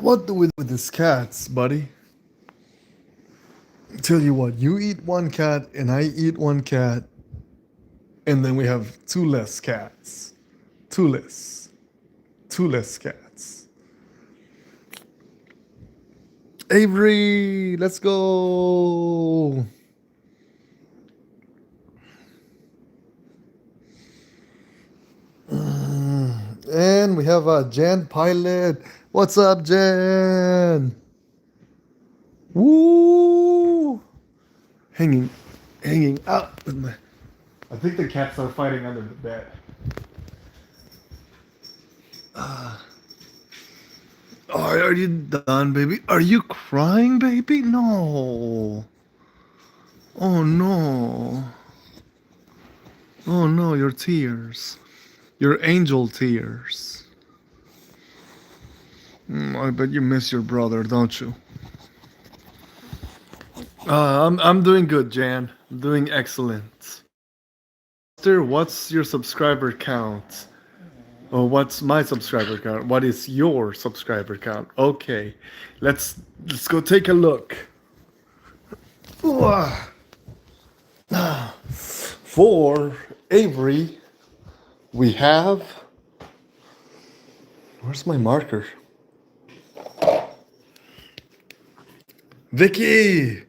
What do we do with these cats, buddy? Tell you what, you eat one cat and I eat one cat, and then we have two less cats. Two less. Two less cats. Avery, let's go. And we have Jan Pilot. What's up, Jan? Woo! Hanging, hanging out with my. I think the cats are fighting under the bed. Are you done, baby? Are you crying, baby? No. Oh no. Oh no, your tears. Your angel tears. I bet you miss your brother, don't you? I'm doing good, Jan. I'm doing excellent. Pupster, what's your subscriber count? Oh, what's my subscriber count? What is your subscriber count? Okay, let's go take a look. For Avery, we have. Where's my marker? Vicky,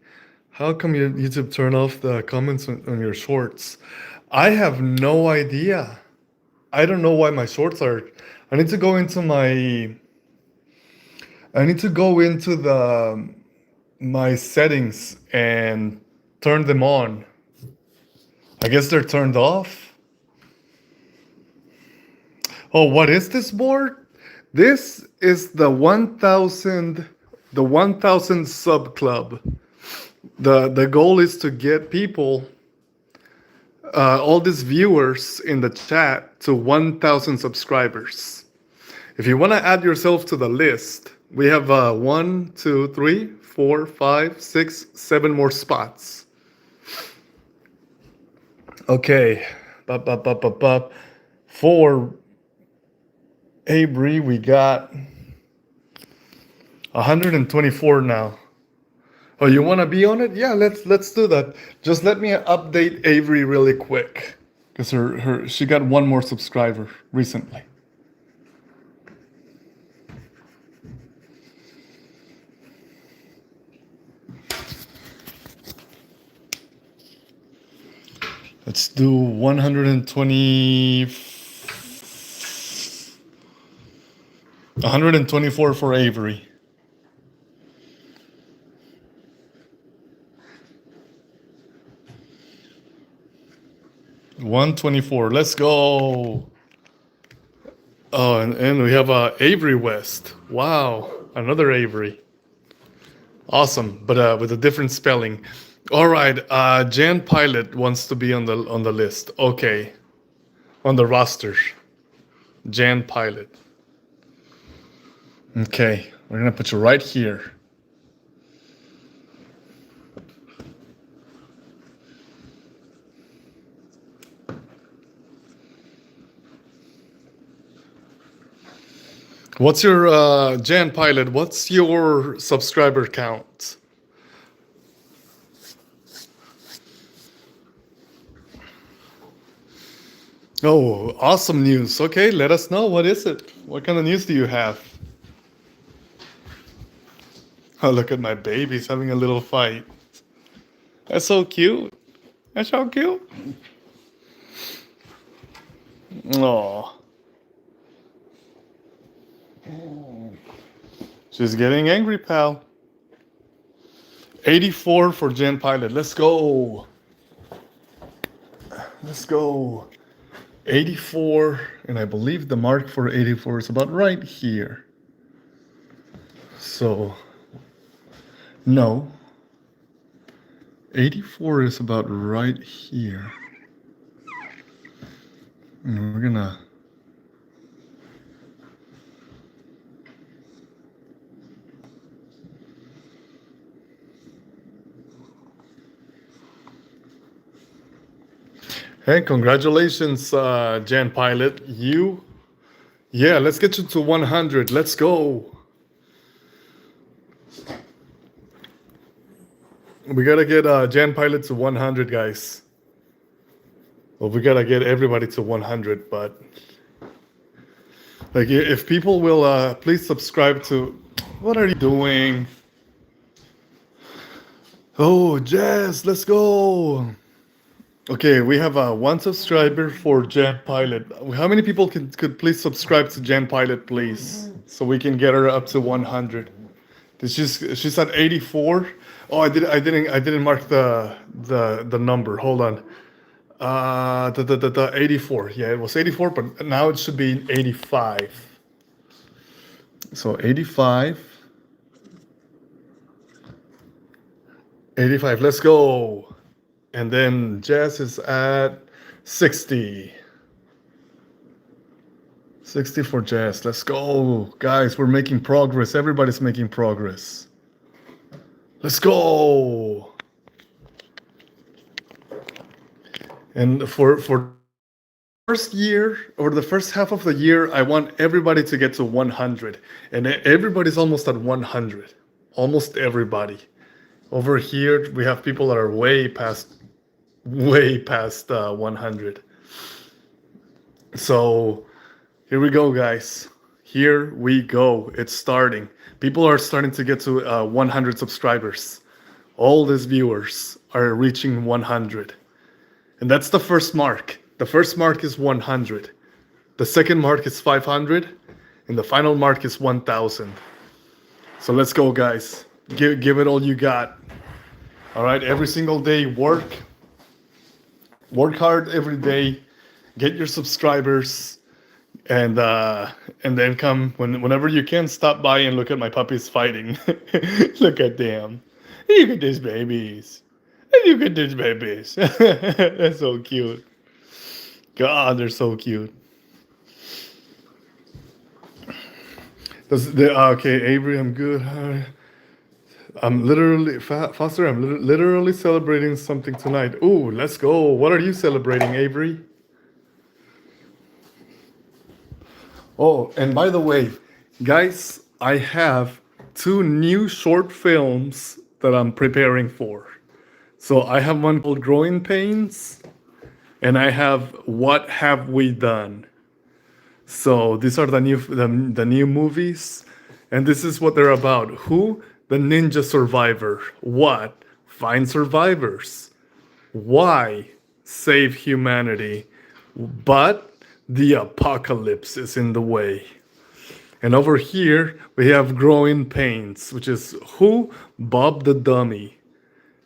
how come your YouTube turn off the comments on your shorts? I have no idea. I don't know why my shorts are. I need to go into my. I need to go into the my settings and turn them on. I guess they're turned off. Oh, what is this board? This is the 1000 sub club. The goal is to get people, all these viewers in the chat, to 1000 subscribers. If you want to add yourself to the list, we have 1, 2, 3, 4, 5, 6, 7 more spots. Okay, for Avery, we got 124 now. Oh, you want to be on it? Yeah, let's do that. Just let me update Avery really quick, because she got one more subscriber recently. Let's do 120. 124 for Avery. $124. Let's go. Oh, and we have Avery West. Wow, another Avery. Awesome, but with a different spelling. All right, Jan Pilot wants to be on the list. Okay, on the roster. Jan Pilot. Okay, we're gonna put you right here. What's your Jan Pilot? What's your subscriber count? Oh, awesome news. Okay, let us know. What is it? What kind of news do you have? Oh, look at my babies having a little fight. That's so cute. That's so cute. Oh. She's getting angry, pal. 84 for Jan Pilot. Let's go. Let's go. 84, and I believe the mark for 84 is about right here. So, no. 84 is about right here. And we're gonna... Hey, congratulations, Jan Pilot. Yeah, let's get you to 100. Let's go. We gotta get Jan Pilot to 100, guys. Well, we gotta get everybody to 100, but like, if people will please subscribe to. What are you doing? Oh, Jess, let's go. Okay, we have one subscriber for Jan Pilot. How many people could please subscribe to Jan Pilot, please, so we can get her up to 100? She's at 84. Oh, I didn't mark the number. Hold on. The 84. Yeah, it was 84, but now it should be 85. So 85. 85. Let's go. And then Jess is at 60. 60 for Jess. Let's go. Guys, we're making progress. Everybody's making progress. Let's go. And for first year, or the first half of the year, I want everybody to get to 100. And everybody's almost at 100. Almost everybody. Over here, we have people that are way past 100. So here we go, guys. Here we go. It's starting. People are starting to get to 100 subscribers. All these viewers are reaching 100. And that's the first mark. The first mark is 100. The second mark is 500. And the final mark is 1,000. So let's go, guys. Give it all you got. All right, every single day, work hard every day, get your subscribers, and then come whenever you can, stop by and look at my puppies fighting. Look at them. Look at these babies. Look at these babies. That's so cute. God, they're so cute. Okay, Avery, I'm good. I'm literally, Foster, I'm literally celebrating something tonight. Ooh, let's go. What are you celebrating, Avery? Oh, and by the way, guys, I have 2 new short films that I'm preparing for. So I have one called Growing Pains, and I have What Have We Done? So these are the new movies, and this is what they're about. Who? The Ninja Survivor. What? Find survivors. Why? Save humanity. But the apocalypse is in the way. And over here, we have Growing Pains, which is who? Bob the Dummy.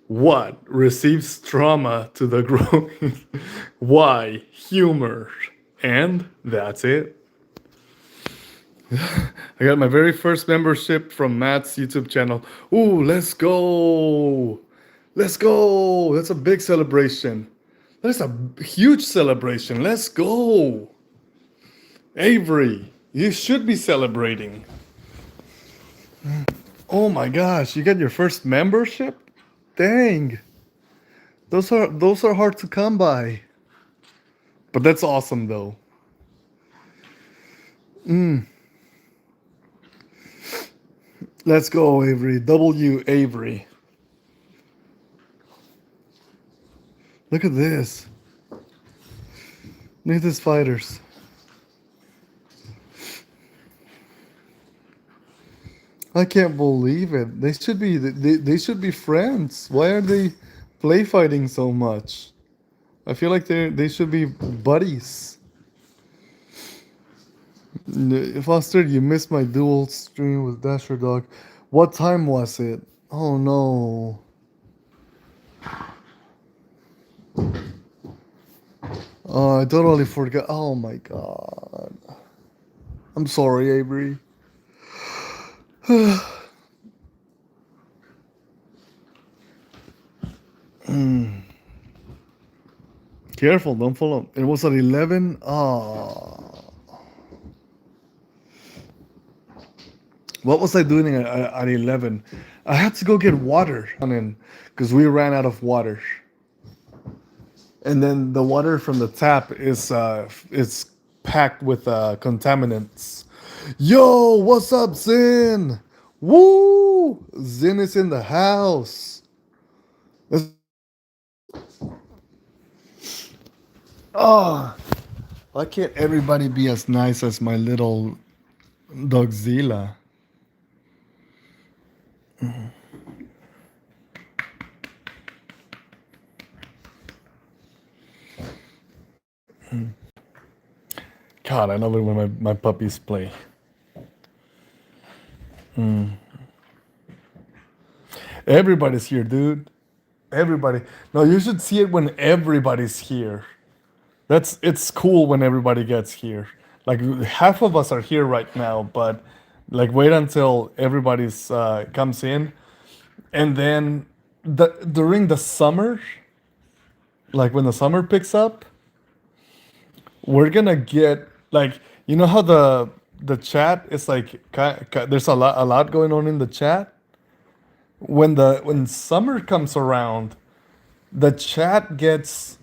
What? Receives trauma to the growing. Why? Humor. And that's it. I got my very first membership from Matt's YouTube channel. Ooh, let's go. Let's go. That's a big celebration. That's a huge celebration. Let's go. Avery, you should be celebrating. Oh my gosh, you got your first membership? Dang. Those are hard to come by. But that's awesome though. Let's go, Avery. W Avery. Look at this. Look at these fighters. I can't believe it. They should be friends. Why are they play fighting so much? I feel like they should be buddies. Foster, you missed my dual stream with Dasher Dog. What time was it? Oh no. Oh, I totally forgot. Oh my god. I'm sorry, Avery. Careful, don't fall up. It was at 11. What was I doing at 11? I had to go get water because we ran out of water. And then the water from the tap is packed with contaminants. Yo, what's up, Zin? Woo! Zin is in the house. Oh, why can't everybody be as nice as my little Dogzilla? God, I love it when my puppies play. Everybody's here, dude. Everybody. No, you should see it when everybody's here. It's cool when everybody gets here. Like half of us are here right now, but like wait until everybody's comes in, and then during the summer, like when the summer picks up, we're gonna get like you know how the chat is like there's a lot going on in the chat. When summer comes around, the chat gets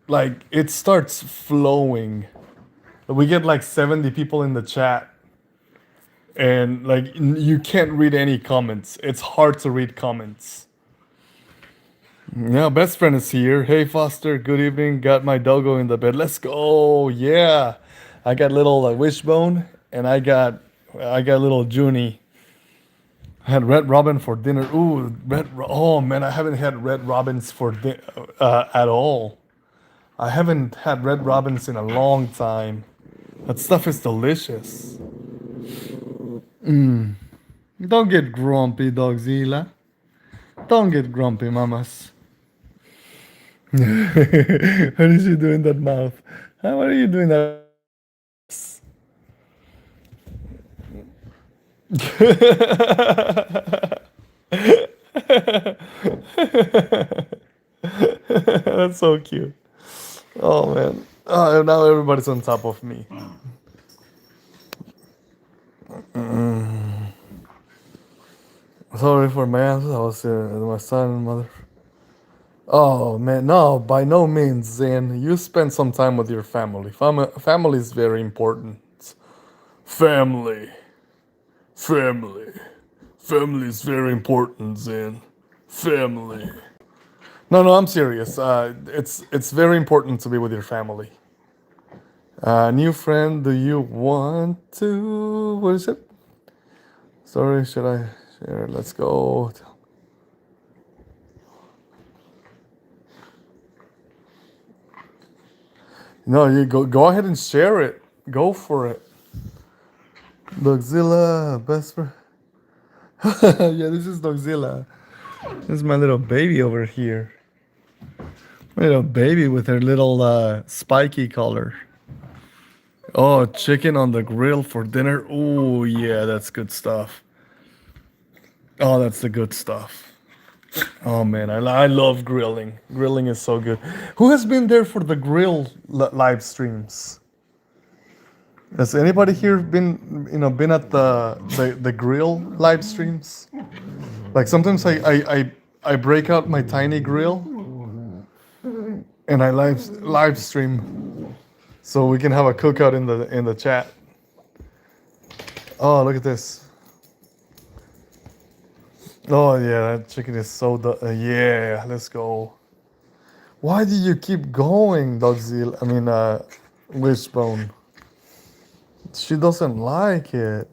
like it starts flowing. We get like 70 people in the chat, and like you can't read any comments. It's hard to read comments. Yeah, best friend is here. Hey Foster, good evening. Got my doggo in the bed. Let's go. Yeah, I got little Wishbone, and I got little Junie. I had Red Robin for dinner. Ooh, oh man, I haven't had Red Robins at all. I haven't had Red Robins in a long time. That stuff is delicious. Don't get grumpy, Dogzilla. Don't get grumpy, mamas. What is she doing that mouth? Huh, what are you doing that? That's so cute. Oh man. Oh, now everybody's on top of me. Sorry for my answers. I was my son and mother. Oh man, no, by no means, Zane. You spend some time with your family. Family is very important. Family, family, family is very important, Zane. Family. No, no, I'm serious. It's very important to be with your family. New friend, do you want to? What is it? Sorry, should I share? Let's go. No, you go ahead and share it. Go for it. Dogzilla, best friend. Yeah, this is Dogzilla. This is my little baby over here. My little baby with her little spiky collar. Oh, chicken on the grill for dinner. Oh, yeah, that's good stuff. Oh, that's the good stuff. Oh man, I love grilling. Grilling is so good. Who has been there for the grill live streams? Has anybody here been at the grill live streams? Like sometimes I break out my tiny grill and I live stream so we can have a cookout in the chat. Oh, look at this. Oh yeah, that chicken is so yeah, let's go. Why do you keep going, Dogzilla? I mean, Wishbone. She doesn't like it.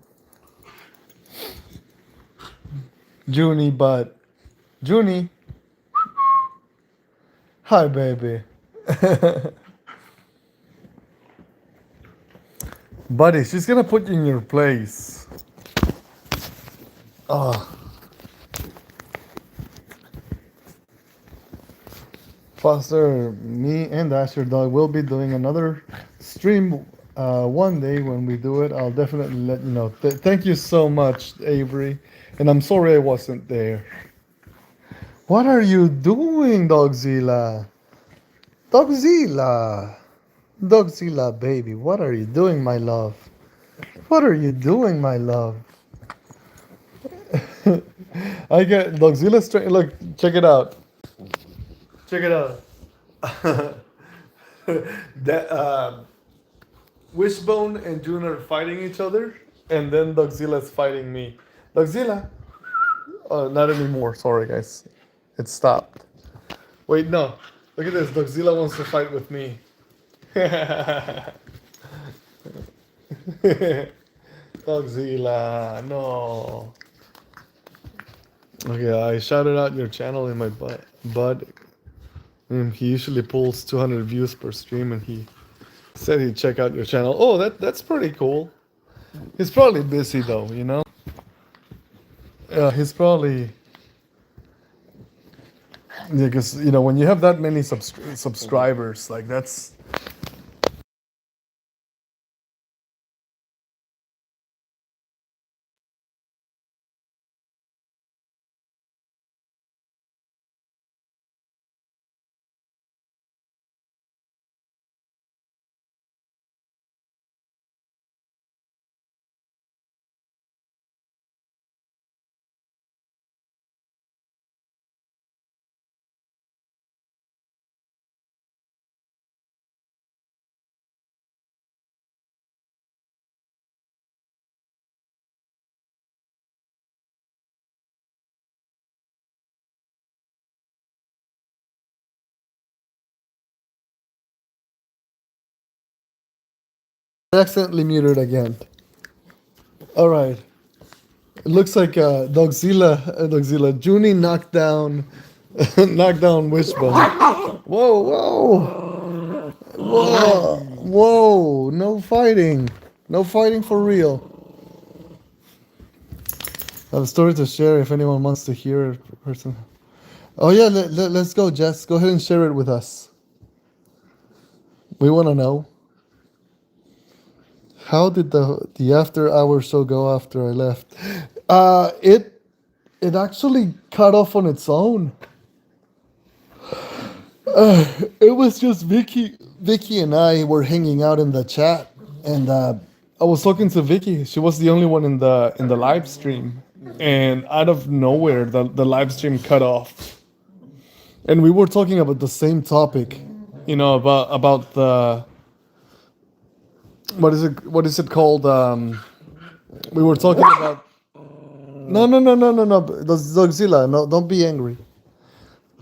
Junie, but Junie. Hi, baby. Buddy, she's gonna put you in your place. Oh. Foster, me and Asher Dog will be doing another stream one day. When we do it, I'll definitely let you know. Thank you so much, Avery. And I'm sorry I wasn't there. What are you doing, Dogzilla? Dogzilla! Dogzilla, baby, what are you doing, my love? What are you doing, my love? I get Dogzilla straight. Look, check it out. Check it out. that Wishbone and June are fighting each other, and then Dogzilla's fighting me. Dogzilla. Oh, not anymore. Sorry, guys. It stopped. Wait, no. Look at this. Dogzilla wants to fight with me. Dogzilla, no. Okay, I shouted out your channel in my bud. He usually pulls 200 views per stream, and he said he'd check out your channel. Oh, that's pretty cool. He's probably busy though, you know. He's probably yeah, because you know when you have that many subscribers, like that's accidentally muted again. All right. It looks like Dogzilla, Junie knocked down, knocked down Wishbone. Whoa, whoa, whoa, whoa! No fighting for real. I have a story to share if anyone wants to hear it. Person. Oh yeah, let's go, Jess. Go ahead and share it with us. We want to know. How did the after hour show go after I left? It actually cut off on its own. It was just Vicky and I were hanging out in the chat, and I was talking to Vicky. She was the only one in the live stream, and out of nowhere, the live stream cut off, and we were talking about the same topic, you know, about the what is it called? We were talking about no, Godzilla. No, don't be angry.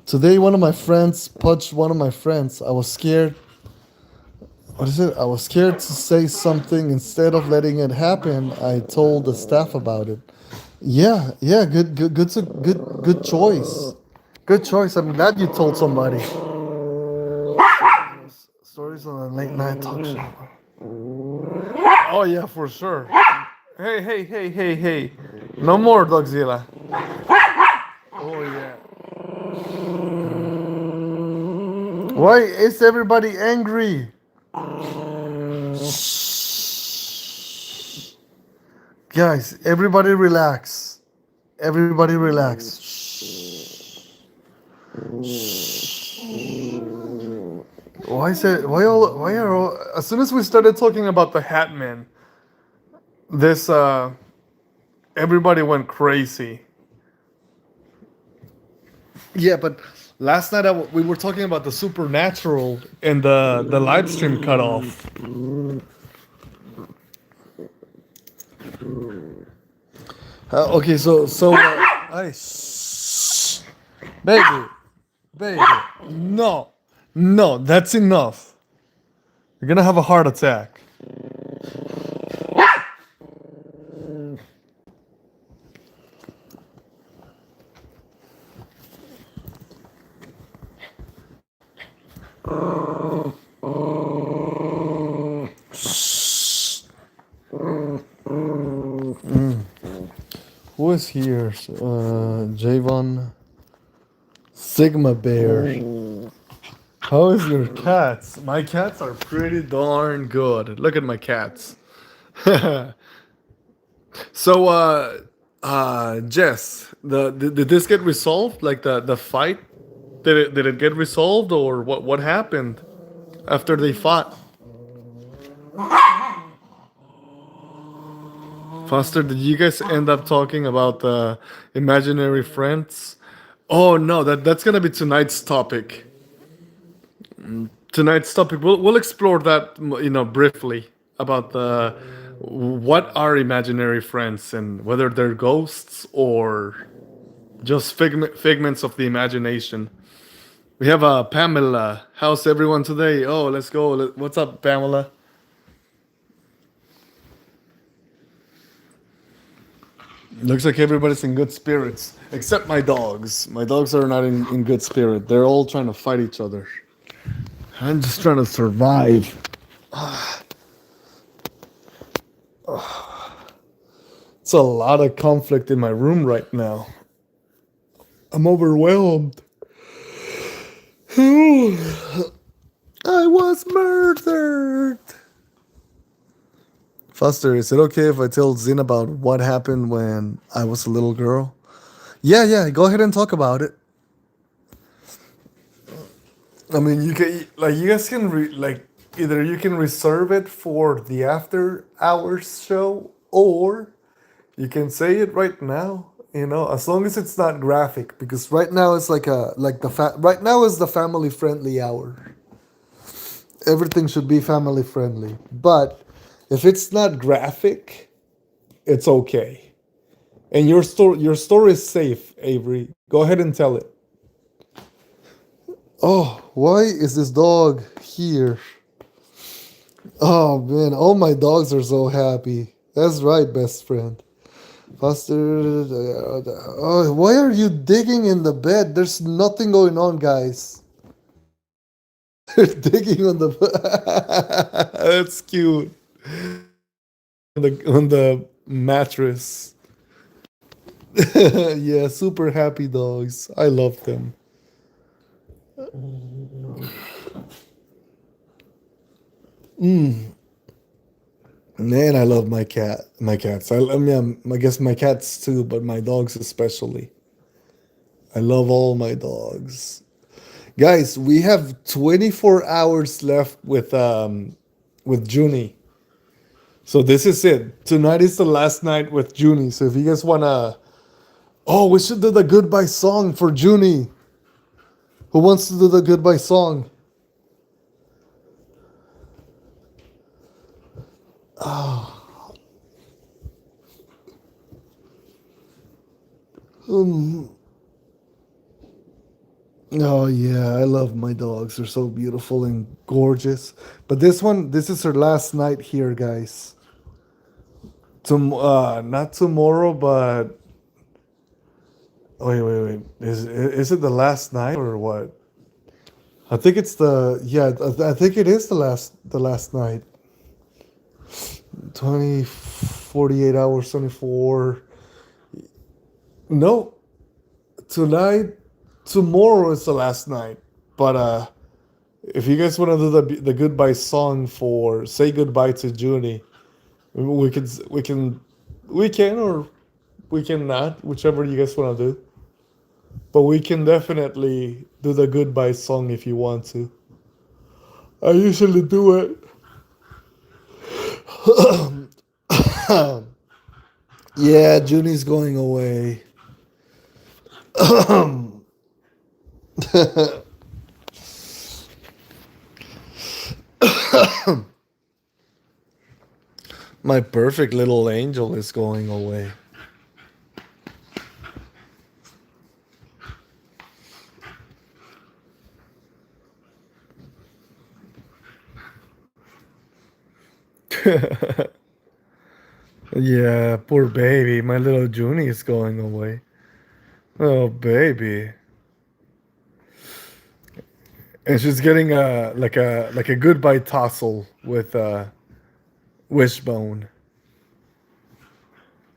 Today, one of my friends punched one of my friends. I was scared. What is it? I was scared to say something. Instead of letting it happen, I told the staff about it. Yeah, yeah, good choice. Good choice. I'm glad you told somebody. Stories on a late night talk show. Oh yeah, for sure. Hey. No more Dogzilla. Oh yeah. Why is everybody angry? Guys, everybody relax. Everybody relax. Why is it? Why are all? As soon as we started talking about the Hat Man, this everybody went crazy. Yeah, but last night we were talking about the supernatural, and the live stream cut off. Okay, I baby, no, that's enough. You're gonna have a heart attack. Who is here? Javon Sigma Bear. How is your cats? My cats are pretty darn good. Look at my cats. So, Jess, did this get resolved? Like the fight? Did it get resolved, or what happened after they fought? Foster, did you guys end up talking about imaginary friends? Oh no, that's gonna be tonight's topic. Tonight's topic, we'll explore that, you know, briefly about the what are imaginary friends and whether they're ghosts or just figments of the imagination. We have Pamela. How's everyone today? Oh, let's go. What's up, Pamela? Looks like everybody's in good spirits, except my dogs. My dogs are not in good spirit. They're all trying to fight each other. I'm just trying to survive. It's a lot of conflict in my room right now. I'm overwhelmed. I was murdered. Foster, is it okay if I tell Zin about what happened when I was a little girl? Yeah, yeah, go ahead and talk about it. I mean, you can like you guys can like either you can reserve it for the after hours show or you can say it right now. You know, as long as it's not graphic, because right now it's right now is the family friendly hour. Everything should be family friendly, but if it's not graphic, it's okay. And your story is safe, Avery. Go ahead and tell it. Oh, why is this dog here? Oh man, all my dogs are so happy. That's right, best friend. Foster. Oh, why are you digging in the bed? There's nothing going on, guys. They're digging on the. That's cute. On the mattress. Yeah, super happy dogs. I love them. Man, I love my cat. My cats. I mean, I guess my cats too, but my dogs especially. I love all my dogs. Guys, we have 24 hours left with Junie. So this is it. Tonight is the last night with Junie. So if you guys wanna, oh, we should do the goodbye song for Junie. Who wants to do the goodbye song? Um, oh yeah, I love my dogs. They're so beautiful and gorgeous. But this is her last night here, guys. Not tomorrow, but wait. Is it the last night or what? I think it's the yeah. I think it is the last night. 20, 48 hours, 24. No, tonight, tomorrow is the last night. But if you guys want to do the goodbye song for say goodbye to Junie, we can we can we can or we can not, whichever you guys want to do. But we can definitely do the goodbye song if you want to. I usually do it. Yeah, Junie's going away. My perfect little angel is going away. Yeah, poor baby. My little Junie is going away. Oh, baby. And she's getting a goodbye tussle with Wishbone.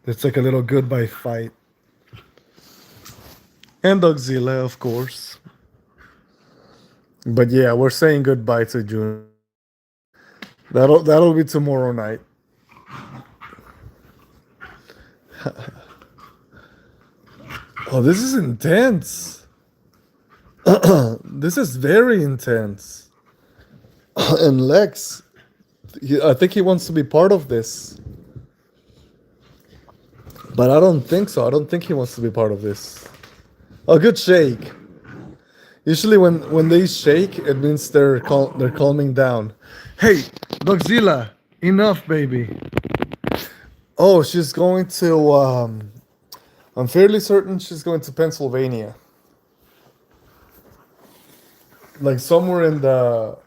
It's like a little goodbye fight. And Dogzilla, of course. But yeah, we're saying goodbye to June. That'll be tomorrow night. Oh, this is intense. This is very intense. And Lex, I think he wants to be part of this. But I don't think so. I don't think he wants to be part of this. A good shake. Usually when they shake, it means they're calming down. Hey, Dogzilla, enough, baby. Oh, she's going to. I'm fairly certain she's going to Pennsylvania. like somewhere in the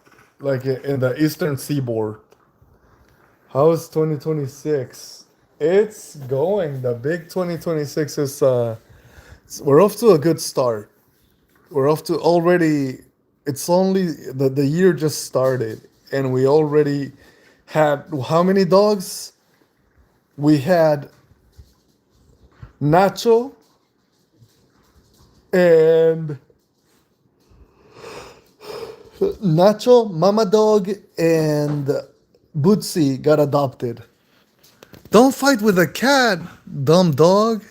in the eastern seaboard. How is 2026? It's going. The big 2026 is we're off to a good start. We're off to already. It's only the year just started, and we already had how many dogs? We had Nacho and Mama Dog, and Bootsy got adopted. Don't fight with a cat, dumb dog.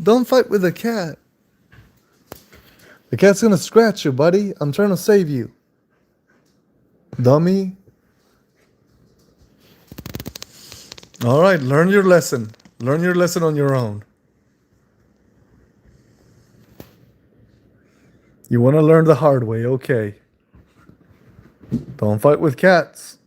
Don't fight with a cat. The cat's gonna scratch you, buddy. I'm trying to save you. Dummy. Alright, learn your lesson. Learn your lesson on your own. You wanna learn the hard way, okay. Don't fight with cats.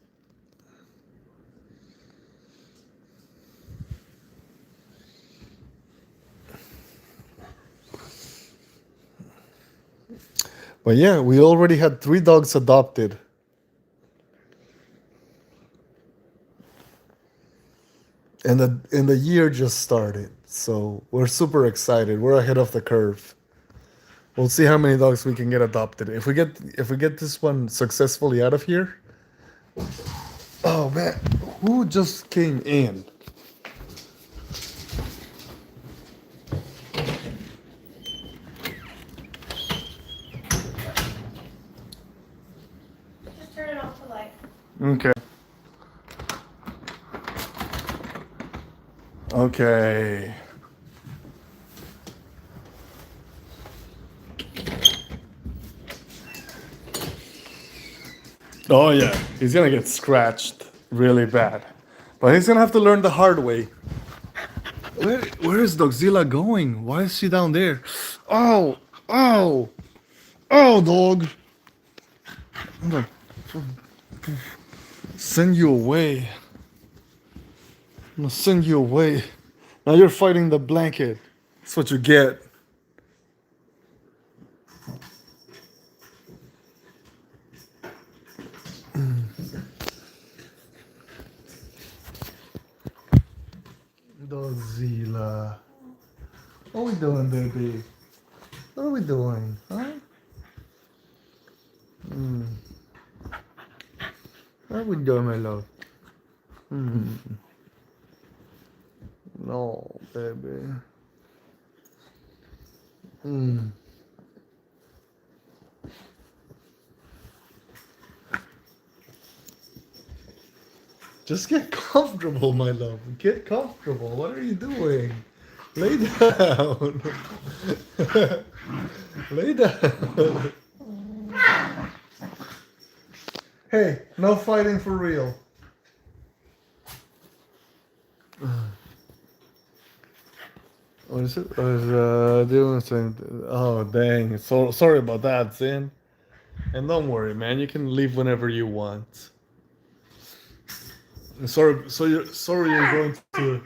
But yeah, we already had 3 dogs adopted. And the year just started. So we're super excited. We're ahead of the curve. We'll see how many dogs we can get adopted. If we get this one successfully out of here. Oh man, who just came in? Just turn it off the light. Okay. Okay. Oh yeah, he's gonna get scratched really bad, but he's gonna have to learn the hard way. Where is Dogzilla going? Why is she down there? Oh, oh, oh, dog! I'm gonna send you away. I'm gonna send you away. Now you're fighting the blanket. That's what you get. Dogzilla. What are we doing, baby? What are we doing, huh? What are we doing, my love? No, baby. Just get comfortable, my love. Get comfortable. What are you doing? Lay down. Lay down. Hey, no fighting for real. What is it? I was doing something. Oh, dang. So sorry about that, Zin. And don't worry, man. You can leave whenever you want. Sorry, sorry you're going to.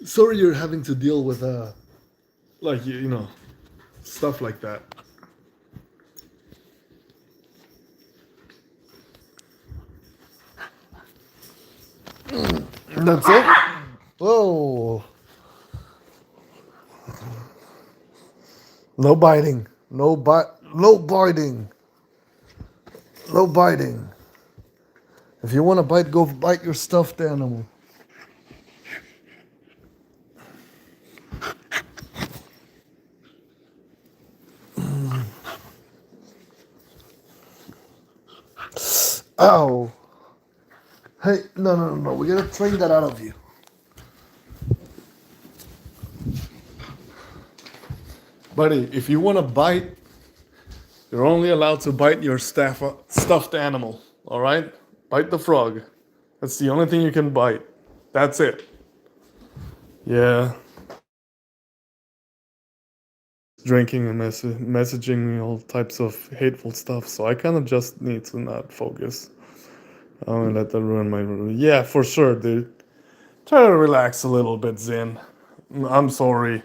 Sorry you're having to deal with like you know, stuff like that. That's it. Whoa. No biting. No bite. No biting. No biting. If you want to bite, go bite your stuffed animal. Ow. Hey, no. We gotta train that out of you. Buddy, if you want to bite, you're only allowed to bite your stuffed animal. All right? Bite the frog. That's the only thing you can bite. That's it. Yeah. Drinking and messaging me all types of hateful stuff. So I kind of just need to not focus. I'm gonna let that ruin my. Yeah, for sure, dude. Try to relax a little bit, Zin. I'm sorry.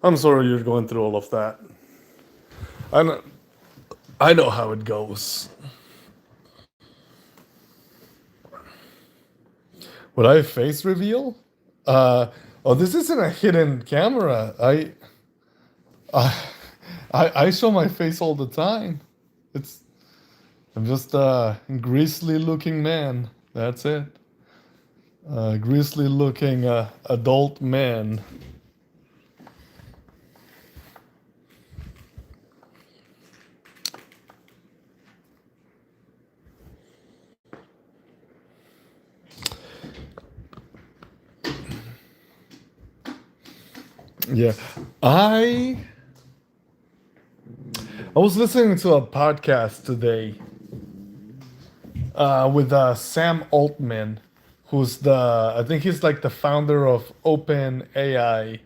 I'm sorry you're going through all of that. I know, I know how it goes. Would I face reveal? Uh, oh, this isn't a hidden camera. I, I show my face all the time. It's I'm just a grisly looking man. That's it. A grisly looking adult man. Yeah. I I was listening to a podcast today with Sam Altman, who's I think he's like the founder of Open AI,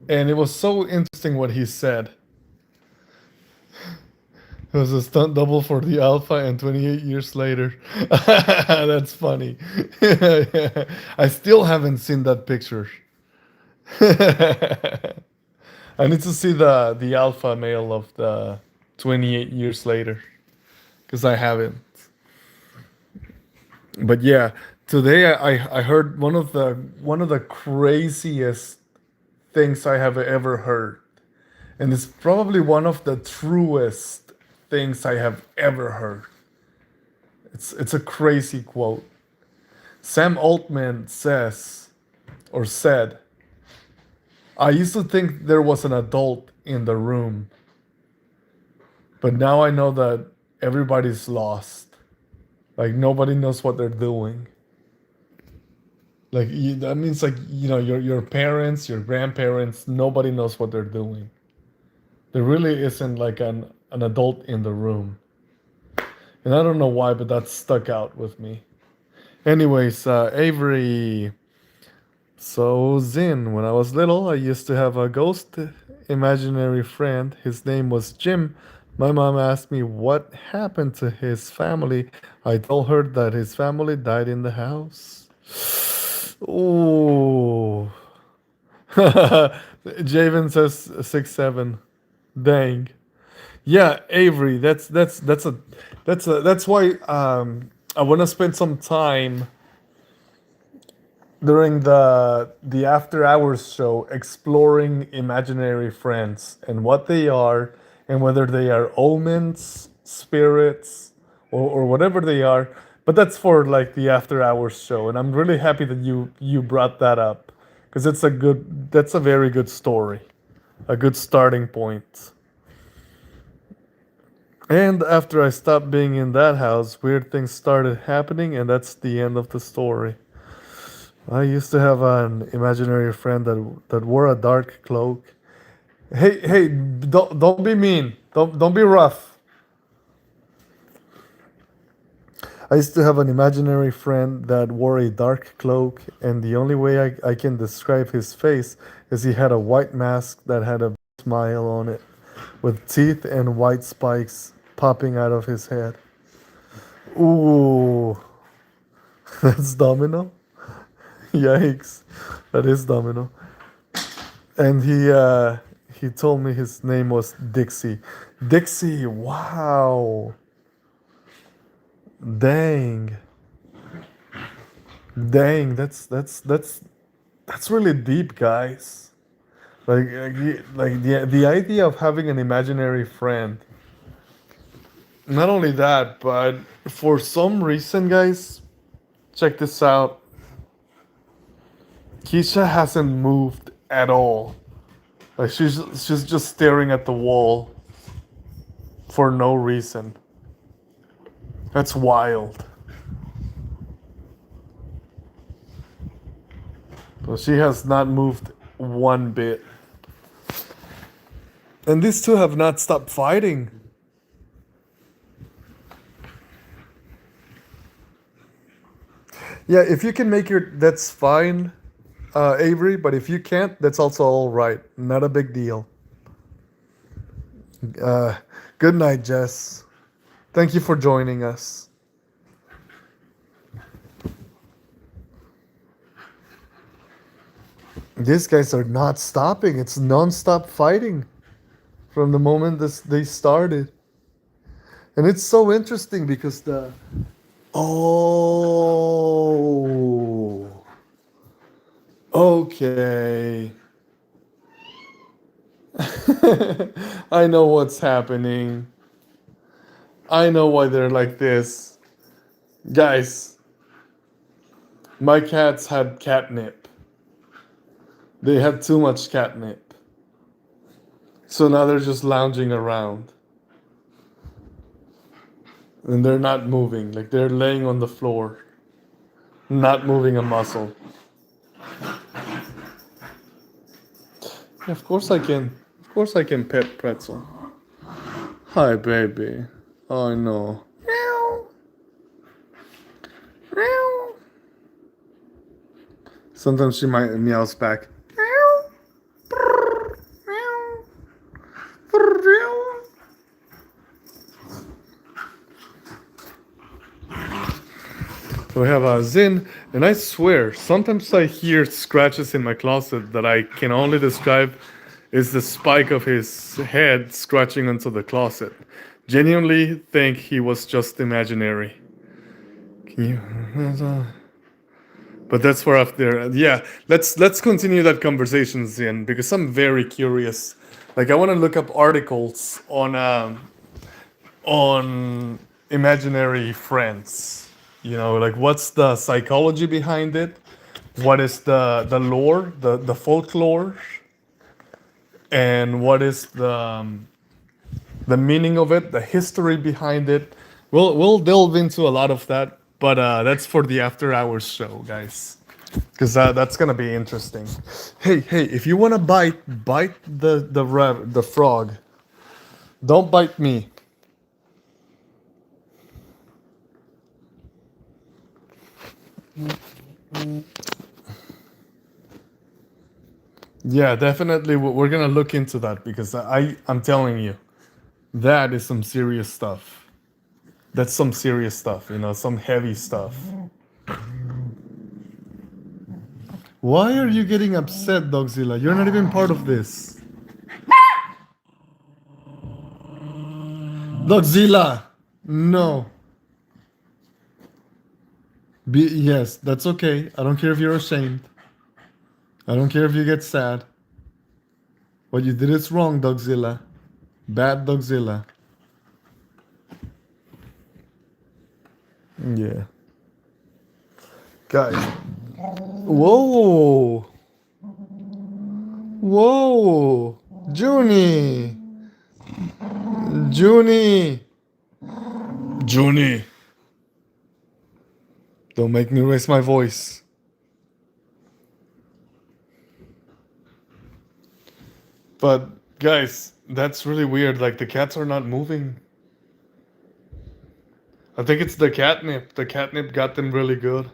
and it was so interesting what he said. It was a stunt double for the Alpha, and 28 years later, that's funny. I still haven't seen that picture. I need to see the Alpha male of the 28 years later because I haven't. But yeah, today I heard one of the craziest things I have ever heard, and it's probably one of the truest things I have ever heard. It's a crazy quote. Sam Altman says or said, "I used to think there was an adult in the room, but now I know that everybody's lost. Like nobody knows what they're doing." Like that means like your parents, your grandparents, nobody knows what they're doing. There really isn't like an adult in the room, and I don't know why, but that stuck out with me. Anyways, Avery. So Zin, when I was little, I used to have a ghost imaginary friend. His name was Jim. My mom asked me what happened to his family. I told her that his family died in the house. Ooh. Javen says 6'7". Dang. Yeah, Avery. That's why I want to spend some time during the after hours show exploring imaginary friends and what they are and whether they are omens, spirits, or whatever they are. But that's for like the after hours show, and I'm really happy that you brought that up because that's a very good story, a good starting point. And after I stopped being in that house, weird things started happening, and that's the end of the story. I used to have an imaginary friend that wore a dark cloak. Hey, don't be mean. Don't be rough. I used to have an imaginary friend that wore a dark cloak, and the only way I can describe his face is he had a white mask that had a smile on it, with teeth and white spikes popping out of his head. Ooh, that's Domino. Yikes, that is Domino. And he told me his name was Dixie. Dixie, wow. Dang. Dang, that's really deep, guys. Like the idea of having an imaginary friend. Not only that, but for some reason, guys, check this out. Keisha hasn't moved at all. Like she's just staring at the wall for no reason. That's wild. But she has not moved one bit. And these two have not stopped fighting. Yeah, if you can make your that's fine, Avery. But if you can't, that's also all right. Not a big deal. Uh, Good night, Jess. Thank you for joining us. These guys are not stopping. It's non-stop fighting. from the moment they started. And it's so interesting because oh, okay. I know what's happening. I know why they're like this. Guys, my cats had catnip. They had too much catnip. So now they're just lounging around. And they're not moving. Like they're laying on the floor, not moving a muscle. Yeah, of course I can. Of course I can pet Pretzel. Hi, baby. Oh, no. Meow. Meow. Sometimes she might meows back. Meow. Brrr. Meow. Brrr. So we have a Zin, and I swear, sometimes I hear scratches in my closet that I can only describe is the spike of his head scratching onto the closet. Genuinely think he was just imaginary. Can you? But that's for after. Yeah, let's continue that conversation, Zin, because I'm very curious. Like I want to look up articles on imaginary friends. You know, like what's the psychology behind it? What is the lore, the folklore, and what is the meaning of it, the history behind it? We'll delve into a lot of that, but that's for the after hours show, guys, because that's gonna be interesting. Hey, if you wanna bite the frog. Don't bite me. Yeah, definitely. We're gonna look into that because I'm telling you, that is some serious stuff. That's some serious stuff. You know, some heavy stuff. Why are you getting upset, Dogzilla? You're not even part of this. Dogzilla! No. Yes, that's okay. I don't care if you're ashamed. I don't care if you get sad. What you did is wrong, Dogzilla. Bad Dogzilla. Yeah. Guys. Whoa! Whoa! Junie! Junie! Junie! Don't make me raise my voice. But, guys, that's really weird. Like, the cats are not moving. I think it's the catnip. The catnip got them really good.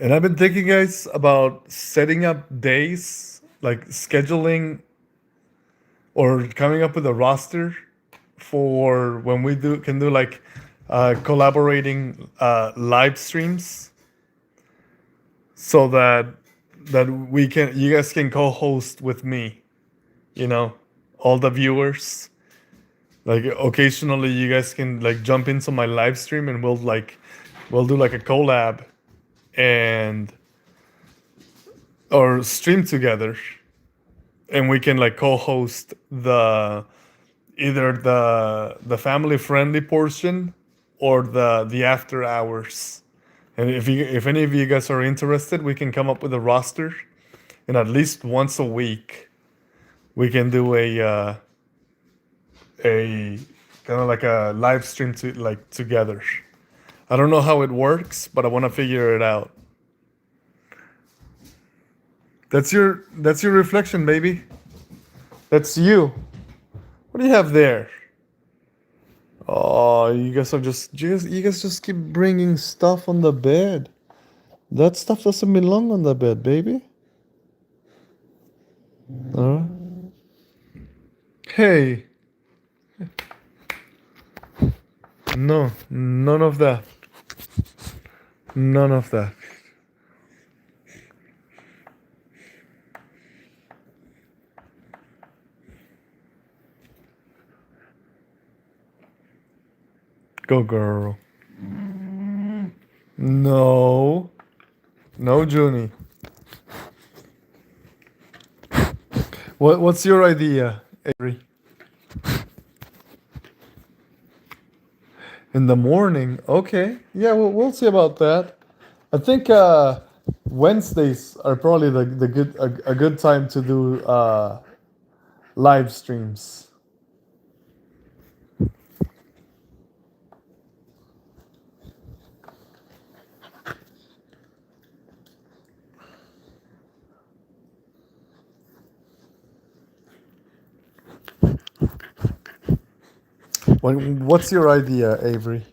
And I've been thinking, guys, about setting up days, like scheduling or coming up with a roster for when we can do like collaborating live streams, so that you guys can co-host with me. You know, all the viewers. Like occasionally, you guys can like jump into my live stream and we'll do like a collab and or stream together, and we can like co-host either the family friendly portion or the after hours. And if any of you guys are interested, we can come up with a roster, and at least once a week we can do a kind of like a live stream together. I don't know how it works, but I want to figure it out. That's your reflection, baby. That's you. What do you have there? Oh, you guys just keep bringing stuff on the bed. That stuff doesn't belong on the bed, baby. All right. Hey, no, none of that. None of that. Go, girl. No, no, Junie. What's your idea, Avery? In the morning? Okay. Yeah, we'll see about that. I think Wednesdays are probably the good a good time to do live streams. What's your idea, Avery?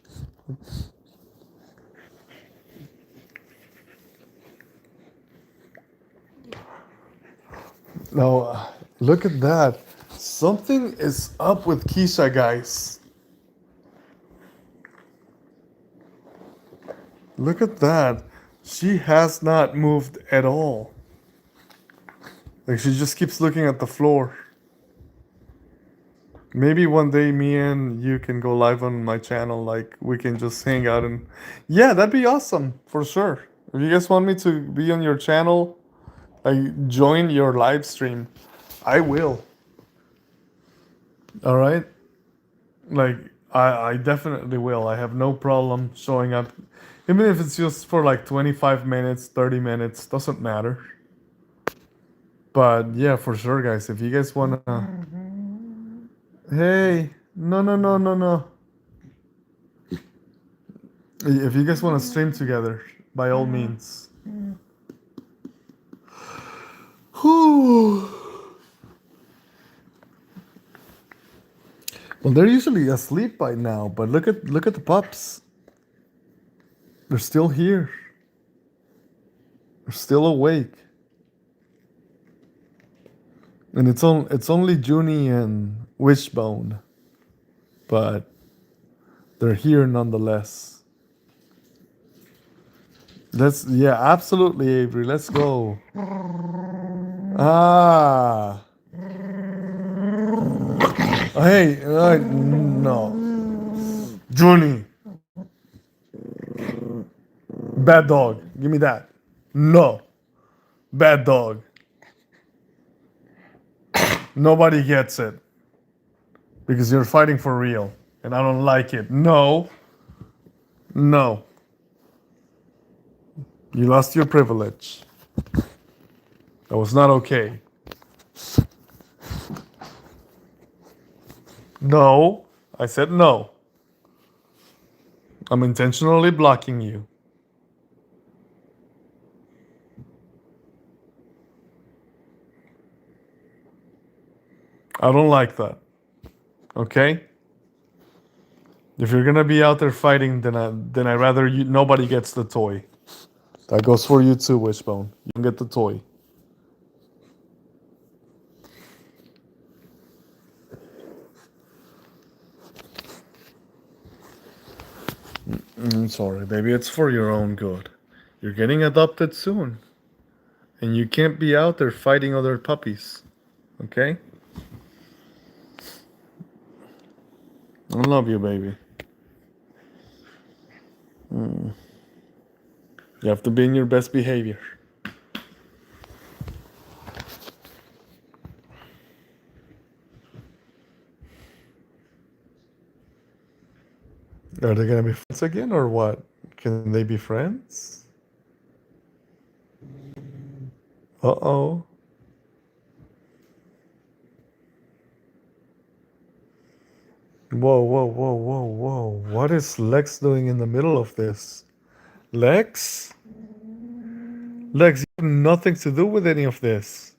No, look at that. Something is up with Keisha, guys. Look at that. She has not moved at all. Like she just keeps looking at the floor. Maybe one day me and you can go live on my channel. Like we can just hang out and yeah, that'd be awesome for sure. If you guys want me to be on your channel, like join your live stream, I will. All right. Like I definitely will. I have no problem showing up, even if it's just for like 25 minutes, 30 minutes, doesn't matter. But yeah, for sure, guys. If you guys wanna, hey, no, no, no, no, no. If you guys wanna stream together, by all means. Whew. Well, they're usually asleep by now, but look at the pups. They're still here. They're still awake. And it's only Junie and Wishbone, but they're here nonetheless. Yeah, absolutely, Avery. Let's go. Ah. Hey, no. Junie. Bad dog. Give me that. No. Bad dog. Nobody gets it. Because you're fighting for real. And I don't like it. No. No. You lost your privilege. That was not okay. No. I said no. I'm intentionally blocking you. I don't like that. Okay? If you're gonna be out there fighting, then I rather nobody gets the toy. That goes for you too, Wishbone. You can get the toy. I'm sorry, baby. It's for your own good. You're getting adopted soon, and you can't be out there fighting other puppies. Okay? I love you, baby. You have to be in your best behavior. Are they gonna be friends again, or what? Can they be friends? Uh-oh. Whoa, whoa, whoa, whoa, whoa. What is Lex doing in the middle of this? Lex? Lex, you have nothing to do with any of this.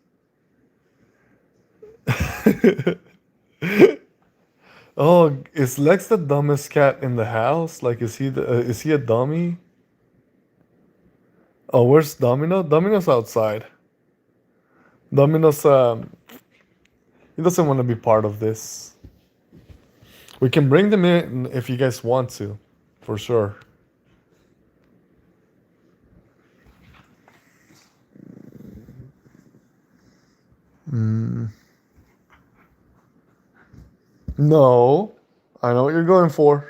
Oh, is Lex the dumbest cat in the house? Like, is he a dummy? Oh, where's Domino? Domino's outside. Domino's he doesn't want to be part of this. We can bring them in if you guys want to, for sure. No, I know what you're going for.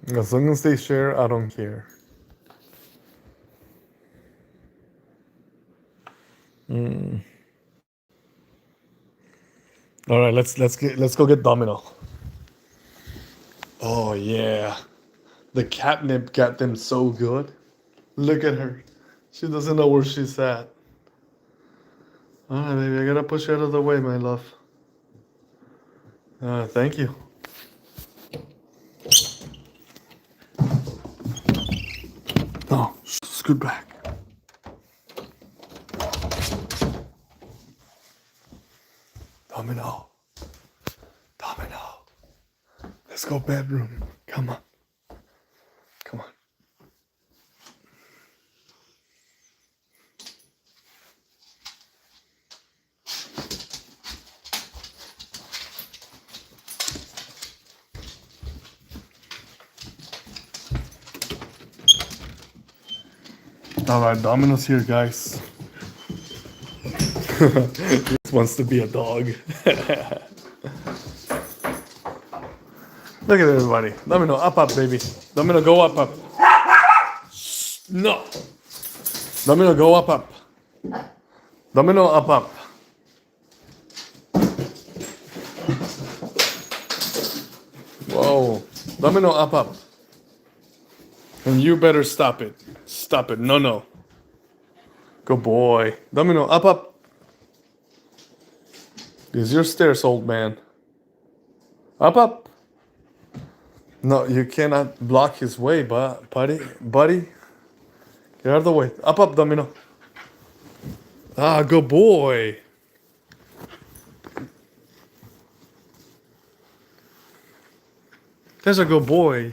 As long as they share, I don't care. All right, let's go get Domino. Oh yeah, the catnip got them so good. Look at her. She doesn't know where she's at. All right, baby, I gotta push you out of the way, my love. Thank you. Oh, scoot back. Domino. Domino. Let's go bedroom. Come on. Come on. All right, Domino's here, guys. He wants to be a dog. Look at everybody. Domino, up, baby. Domino, go up. No. Domino, go up. Domino, up. Whoa. Domino, up. And you better stop it. Stop it. No. Good boy. Domino, up. These are your stairs, old man. Up. No, you cannot block his way, buddy. Get out of the way. Up, Domino. Ah, good boy. There's a good boy.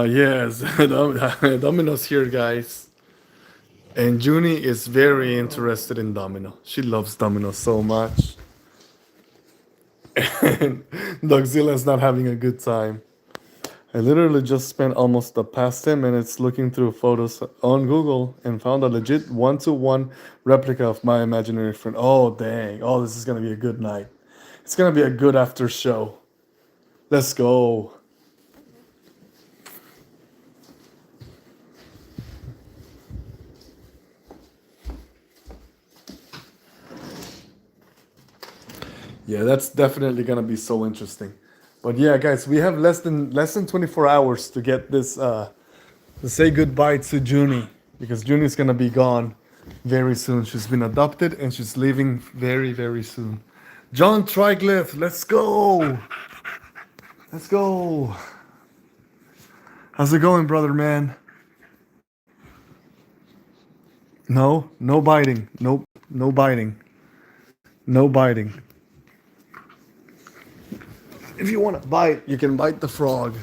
Yes, Domino's here, guys. And Junie is very interested in Domino. She loves Domino so much. And Dogzilla's not having a good time. I literally just spent almost the past 10 minutes looking through photos on Google and found a legit one-to-one replica of my imaginary friend. Oh, dang. Oh, this is going to be a good night. It's going to be a good after show. Let's go. Yeah, that's definitely gonna be so interesting. But yeah, guys, we have less than 24 hours to get this to say goodbye to Junie because Junie's gonna be gone very soon. She's been adopted and she's leaving very, very soon. John Triglyph, let's go. Let's go. How's it going, brother man? No biting. Nope, no biting. No biting. If you want to bite, you can bite the frog.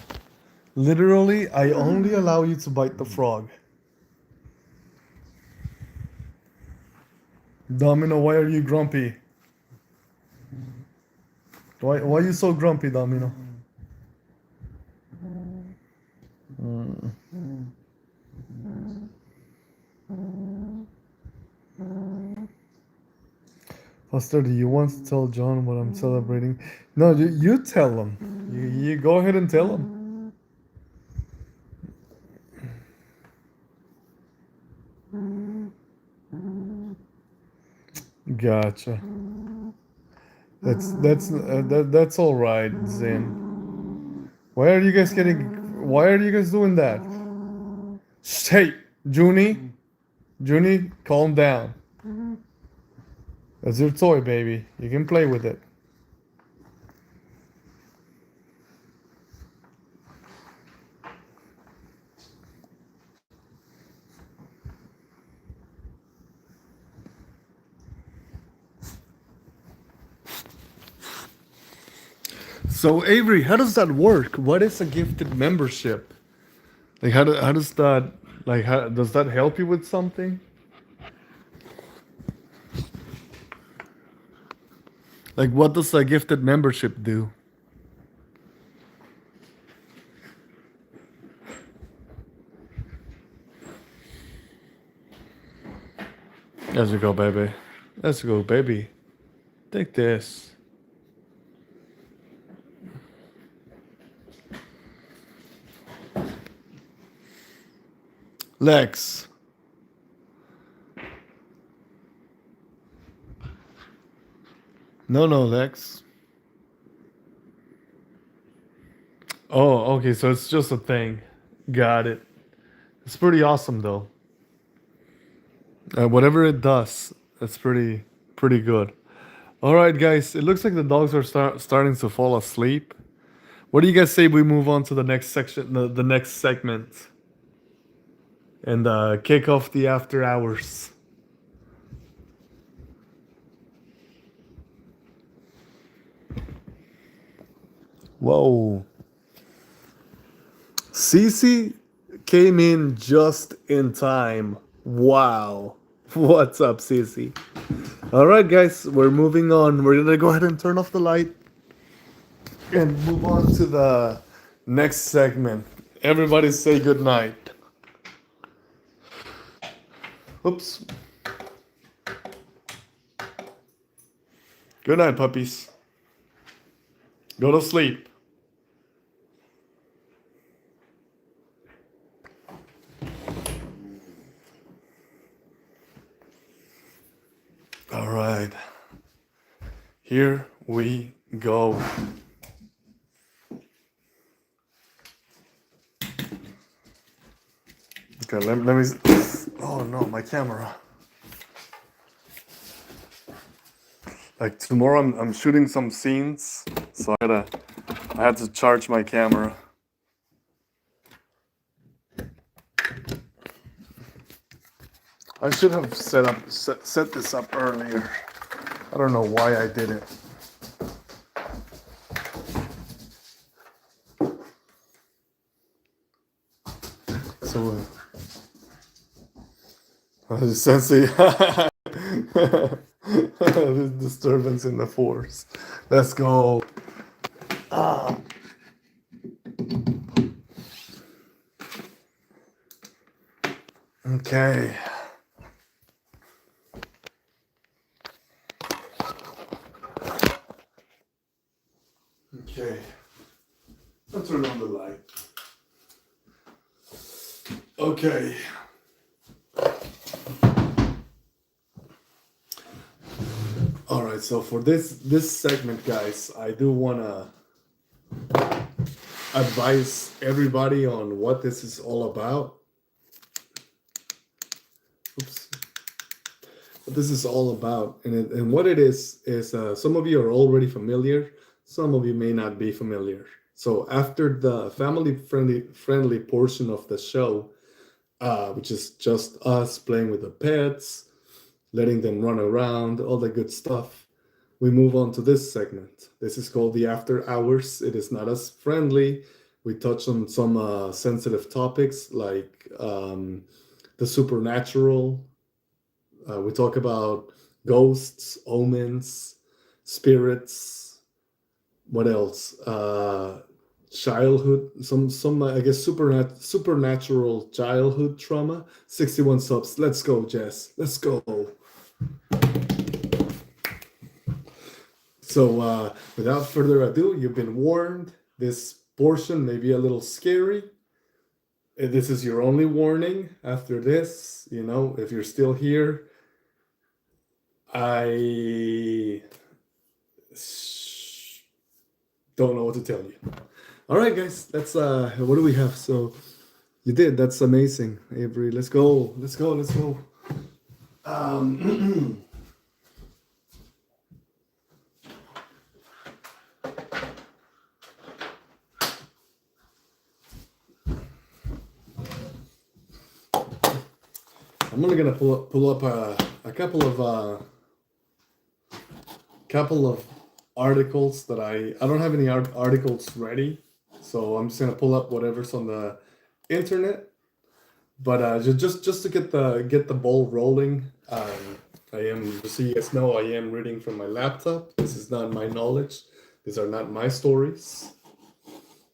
Literally, I only allow you to bite the frog. Domino, why are you grumpy? Why are you so grumpy, Domino? Foster, do you want to tell John what I'm celebrating? No, you tell him. You go ahead and tell him. Gotcha. That's all right, Zen. Why are you guys getting? Why are you guys doing that? Hey, Junie, calm down. That's your toy, baby. You can play with it. So Avery, how does that work? What is a gifted membership? Like how does that how does that help you with something? Like what does a gifted membership do? Let's go, baby. Let's go, baby. Take this. Lex. No, Lex. Oh, okay, so it's just a thing. Got it. It's pretty awesome though. Whatever it does, it's pretty good. All right, guys. It looks like the dogs are starting to fall asleep. What do you guys say we move on to the next section, the next segment, and kick off the after hours? Whoa. Cece came in just in time. Wow. What's up, Cece? All right, guys, we're moving on. We're gonna go ahead and turn off the light and move on to the next segment. Everybody say good night. Oops. Good night, puppies. Go to sleep. All right. Here we go. Okay, let me. Oh no, my camera. Like tomorrow, I'm shooting some scenes, so I had to charge my camera. I should have set this up earlier. I don't know why I did it. So, Sensei, this disturbance in the force. Let's go. Okay. Okay. I'll turn on the light. Okay. All right, so for this segment, guys, I do want to advise everybody on what this is all about. Oops. What this is all about, and what it is some of you are already familiar, some of you may not be familiar. So after the family friendly portion of the show, which is just us playing with the pets, letting them run around, all the good stuff, we move on to this segment. This is called the After Hours. It is not as friendly. We touch on some sensitive topics like the supernatural. We talk about ghosts, omens, spirits. What else? Childhood, some I guess supernatural childhood trauma. 61 subs. Let's go, Jess. Let's go. So without further ado, you've been warned. This portion may be a little scary. This is your only warning. After this, if you're still here, I don't know what to tell you. All right, guys, that's what do we have? So you did. That's amazing, Avery. Let's go. Let's go. Let's go. Um, I'm only gonna pull up a couple of articles that I don't have any articles ready, so I'm just gonna pull up whatever's on the internet. But just to get the ball rolling, I am, so you guys know, I am reading from my laptop. This is not my knowledge. These are not my stories.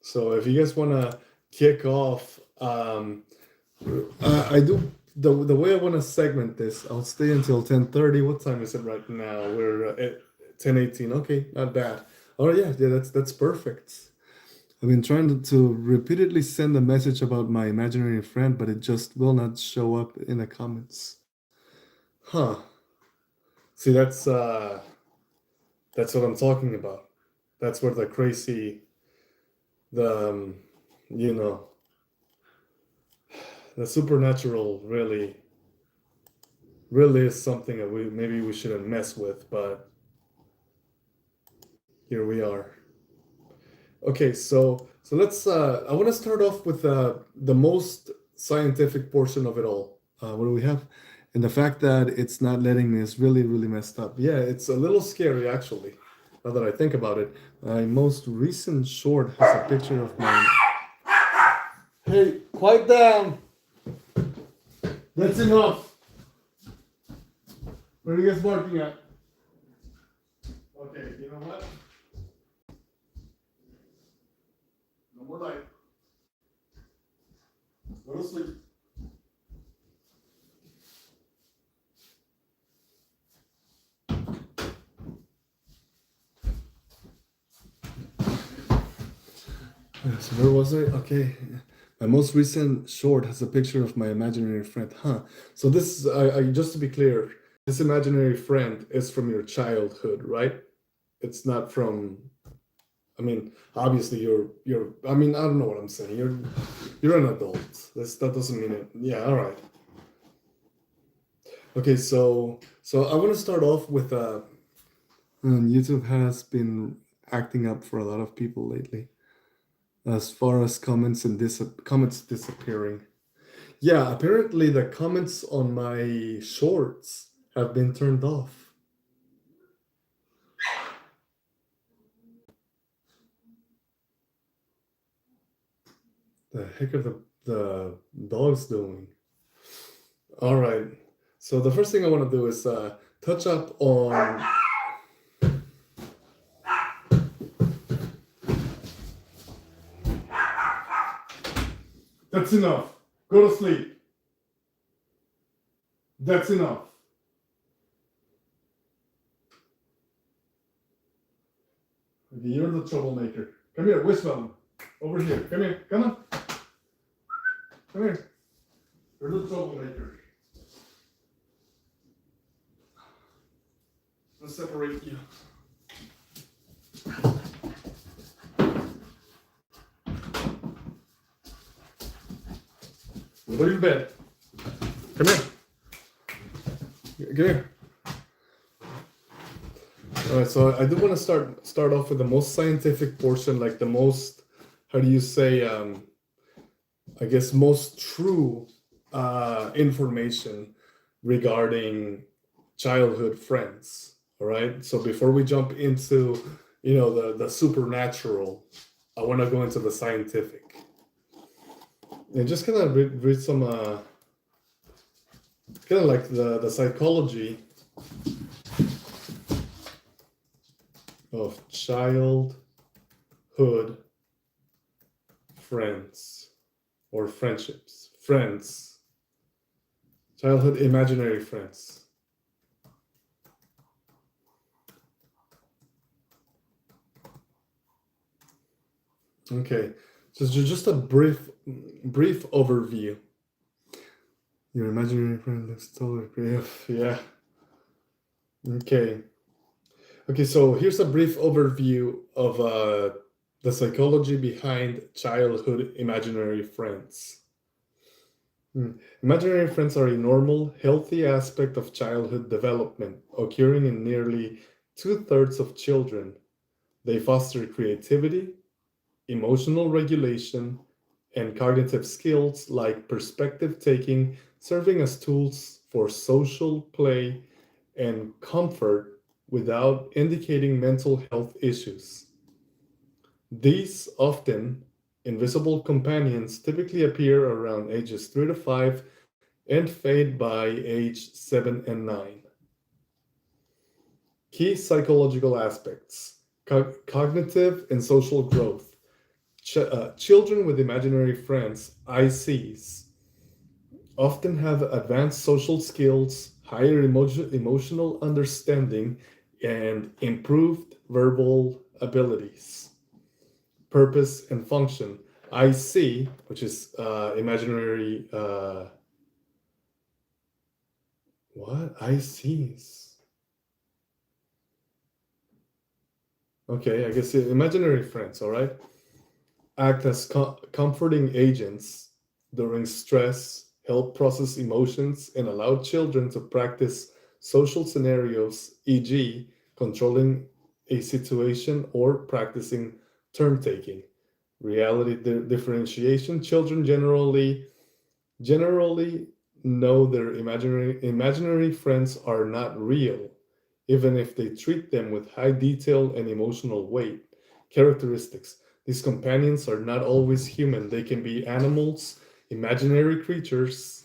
So if you guys wanna kick off, I do the way I want to segment this. I'll stay until 10:30. What time is it right now? We're at 10:18. Okay, not bad. Oh yeah, that's perfect. I've been trying to repeatedly send a message about my imaginary friend, but it just will not show up in the comments. Huh. See, that's what I'm talking about. That's where the crazy, the you know, the supernatural really is something that we shouldn't mess with, but here we are. Okay, so let's. I want to start off with the most scientific portion of it all. What do we have? And the fact that it's not letting me is really messed up. Yeah, it's a little scary actually. Now that I think about it, my most recent short has a picture of my. Hey, quiet down. That's enough. What are you guys barking at? Okay, you know what? No more light. Go to sleep. So where was I? Okay. My most recent short has a picture of my imaginary friend. Huh. So this, just to be clear, this imaginary friend is from your childhood, right? It's not from. I mean, obviously you're. I mean, I don't know what I'm saying. You're an adult. That doesn't mean it. Yeah. All right. Okay. So I want to start off with YouTube has been acting up for a lot of people lately, as far as comments disappearing. Yeah, apparently the comments on my shorts have been turned off. The heck are the dogs doing? All right. So the first thing I want to do is touch up on. That's enough. Go to sleep. That's enough. Okay, you're the troublemaker. Come here, Wishbone. Over here. Come here. Come on. Come here. You're the troublemaker. Let's separate you. Go to your bed. Come here. Come here. All right, so I do want to start off with the most scientific portion, like the most, how do you say, I guess most true information regarding childhood friends. All right, so before we jump into, the supernatural, I want to go into the scientific and just kind of read some, kind of like the psychology of childhood friends or friendships, friends, childhood imaginary friends. Okay, so just a brief overview. Your imaginary friend looks totally brief. Yeah. Okay. Okay, so here's a brief overview of The psychology behind childhood imaginary friends. Imaginary friends are a normal, healthy aspect of childhood development, occurring in nearly two-thirds of children. They foster creativity, emotional regulation, and cognitive skills like perspective taking, serving as tools for social play and comfort without indicating mental health issues. These often invisible companions typically appear around ages 3 to 5 and fade by age 7 and 9. Key psychological aspects: cognitive and social growth. Children with imaginary friends, ICs, often have advanced social skills, higher emotional understanding, and improved verbal abilities. Purpose and function. IC, which is imaginary. What? ICs. Okay, I guess imaginary friends, all right? Act as comforting agents during stress, help process emotions, and allow children to practice social scenarios, e.g., controlling a situation or practicing turn taking. Reality differentiation. Children generally know their imaginary friends are not real, even if they treat them with high detail and emotional weight. Characteristics: these companions are not always human, they can be animals, imaginary creatures,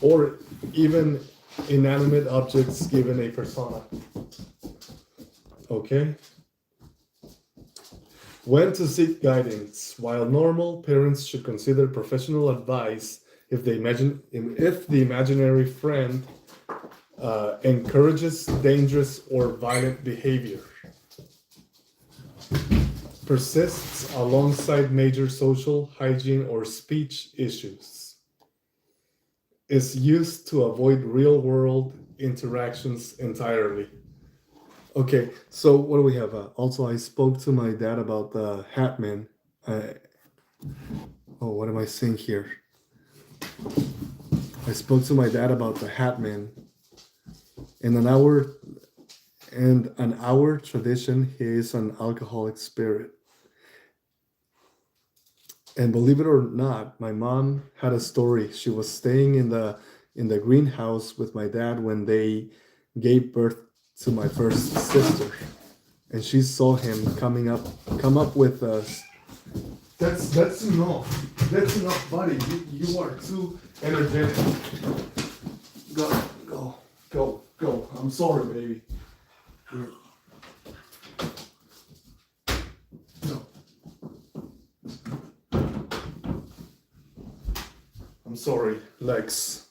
or even inanimate objects given a persona. Okay? When to seek guidance. While normal, parents should consider professional advice if the imaginary friend encourages dangerous or violent behavior, persists alongside major social, hygiene, or speech issues, is used to avoid real world interactions entirely. Okay, so what do we have? Also, I spoke to my dad about the Hatman. Uh, oh, what am I saying here? I spoke to my dad about the Hatman. In an hour tradition, he is an alcoholic spirit. And believe it or not, my mom had a story. She was staying in the greenhouse with my dad when they gave birth to my first sister, and she saw him come up with us. That's enough. That's enough, buddy. You are too energetic. Go, go, go, go. I'm sorry, baby. No, I'm sorry, Lex.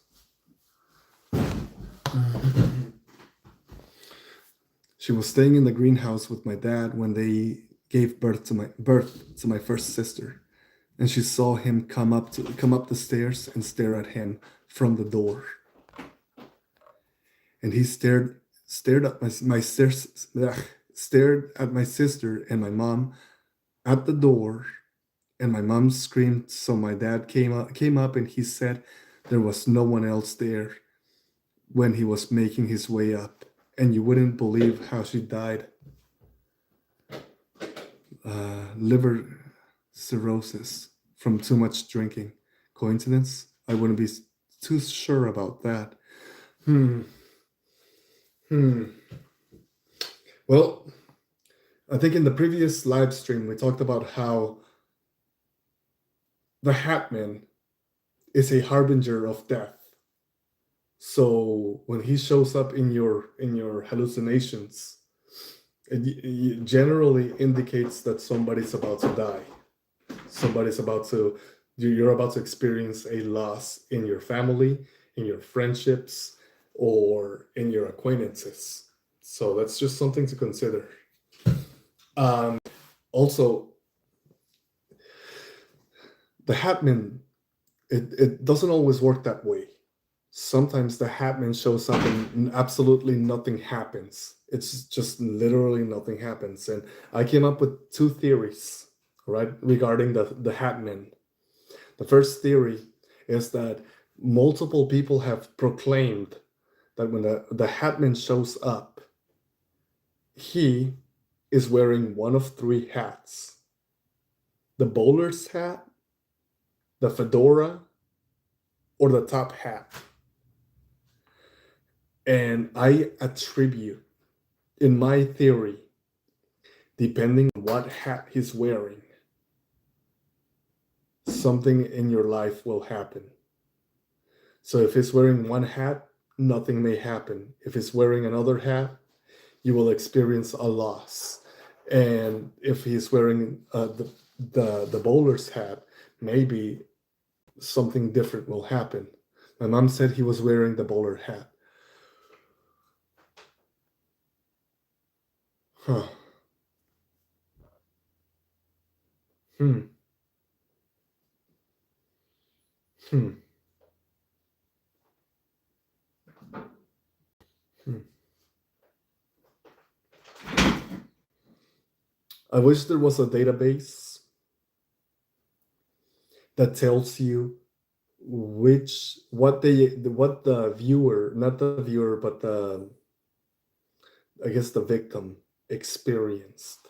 She was staying in the greenhouse with my dad when they gave birth to my first sister, and she saw him come up the stairs and stare at him from the door. And he stared at my stairs, stared at my sister and my mom at the door, and my mom screamed. So my dad came up, and he said there was no one else there when he was making his way up, and you wouldn't believe how she died. Liver cirrhosis from too much drinking. Coincidence? I wouldn't be too sure about that. Hmm. Hmm. Well, I think in the previous live stream we talked about how the Hatman is a harbinger of death. So when he shows up in your hallucinations, it generally indicates that somebody's about to die. Somebody's about to You're about to experience a loss in your family, in your friendships, or in your acquaintances. So that's just something to consider. Also, the Hatman, it doesn't always work that way. sometimes the Hatman shows up and absolutely nothing happens. It's just literally nothing happens. And I came up with two theories, right, regarding the Hatman. The first theory is that multiple people have proclaimed that when the Hatman shows up, he is wearing one of three hats: the bowler's hat, the fedora, or the top hat. And I attribute, in my theory, depending on what hat he's wearing, something in your life will happen. So if he's wearing one hat, nothing may happen. If he's wearing another hat, you will experience a loss. And if he's wearing the bowler's hat, maybe something different will happen. My mom said he was wearing the bowler hat. Huh. Hmm. Hmm. Hmm. I wish there was a database that tells you what the viewer, not the viewer, but the, I guess, the victim experienced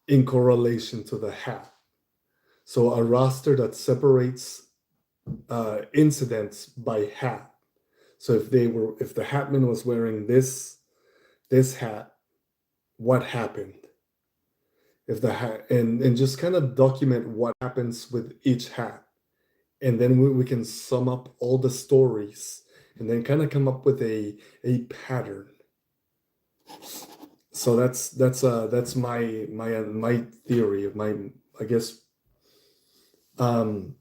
in correlation to the hat. So a roster that separates incidents by hat. So if the Hatman was wearing this hat, what happened? If the hat, and just kind of document what happens with each hat, and then we can sum up all the stories, and then kind of come up with a pattern. So that's my theory of my, I guess, my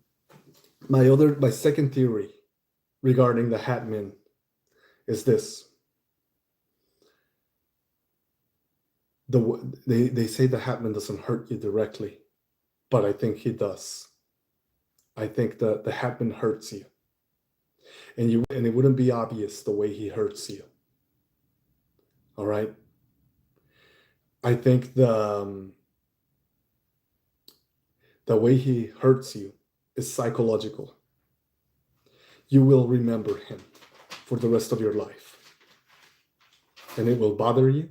second theory regarding the Hatman is this. They say the Hatman doesn't hurt you directly, but I think he does. I think the Hatman hurts you, and it wouldn't be obvious the way he hurts you. All right. I think the way he hurts you is psychological. You will remember him for the rest of your life, and it will bother you,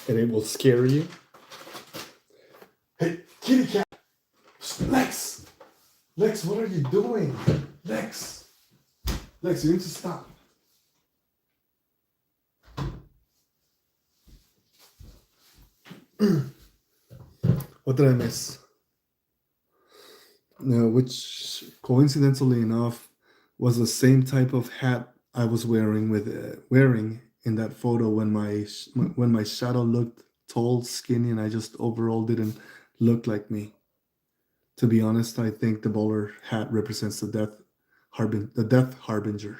and it will scare you. Hey, kitty cat! Lex! Lex, what are you doing? Lex! Lex, you need to stop. What did I miss? No, which coincidentally enough was the same type of hat I was wearing in that photo when my shadow looked tall, skinny, and I just overall didn't look like me. To be honest, I think the bowler hat represents the death harbinger.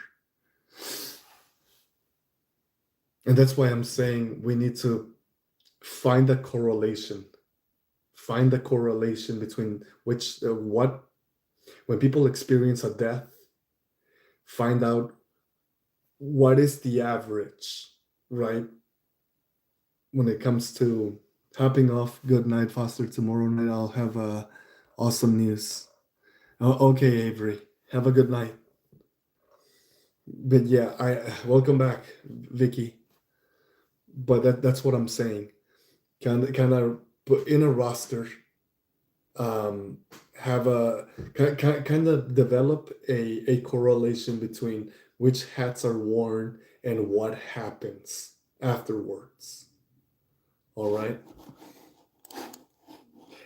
And that's why I'm saying we need to find a correlation. Find the correlation between what when people experience a death, find out what is the average, right? When it comes to topping off, good night, Foster. Tomorrow night I'll have awesome news. Oh, okay, Avery. Have a good night. But yeah, I welcome back, Vicky. But that's what I'm saying. Kind of put in a roster. Um, have a kind of develop a correlation between which hats are worn and what happens afterwards. All right.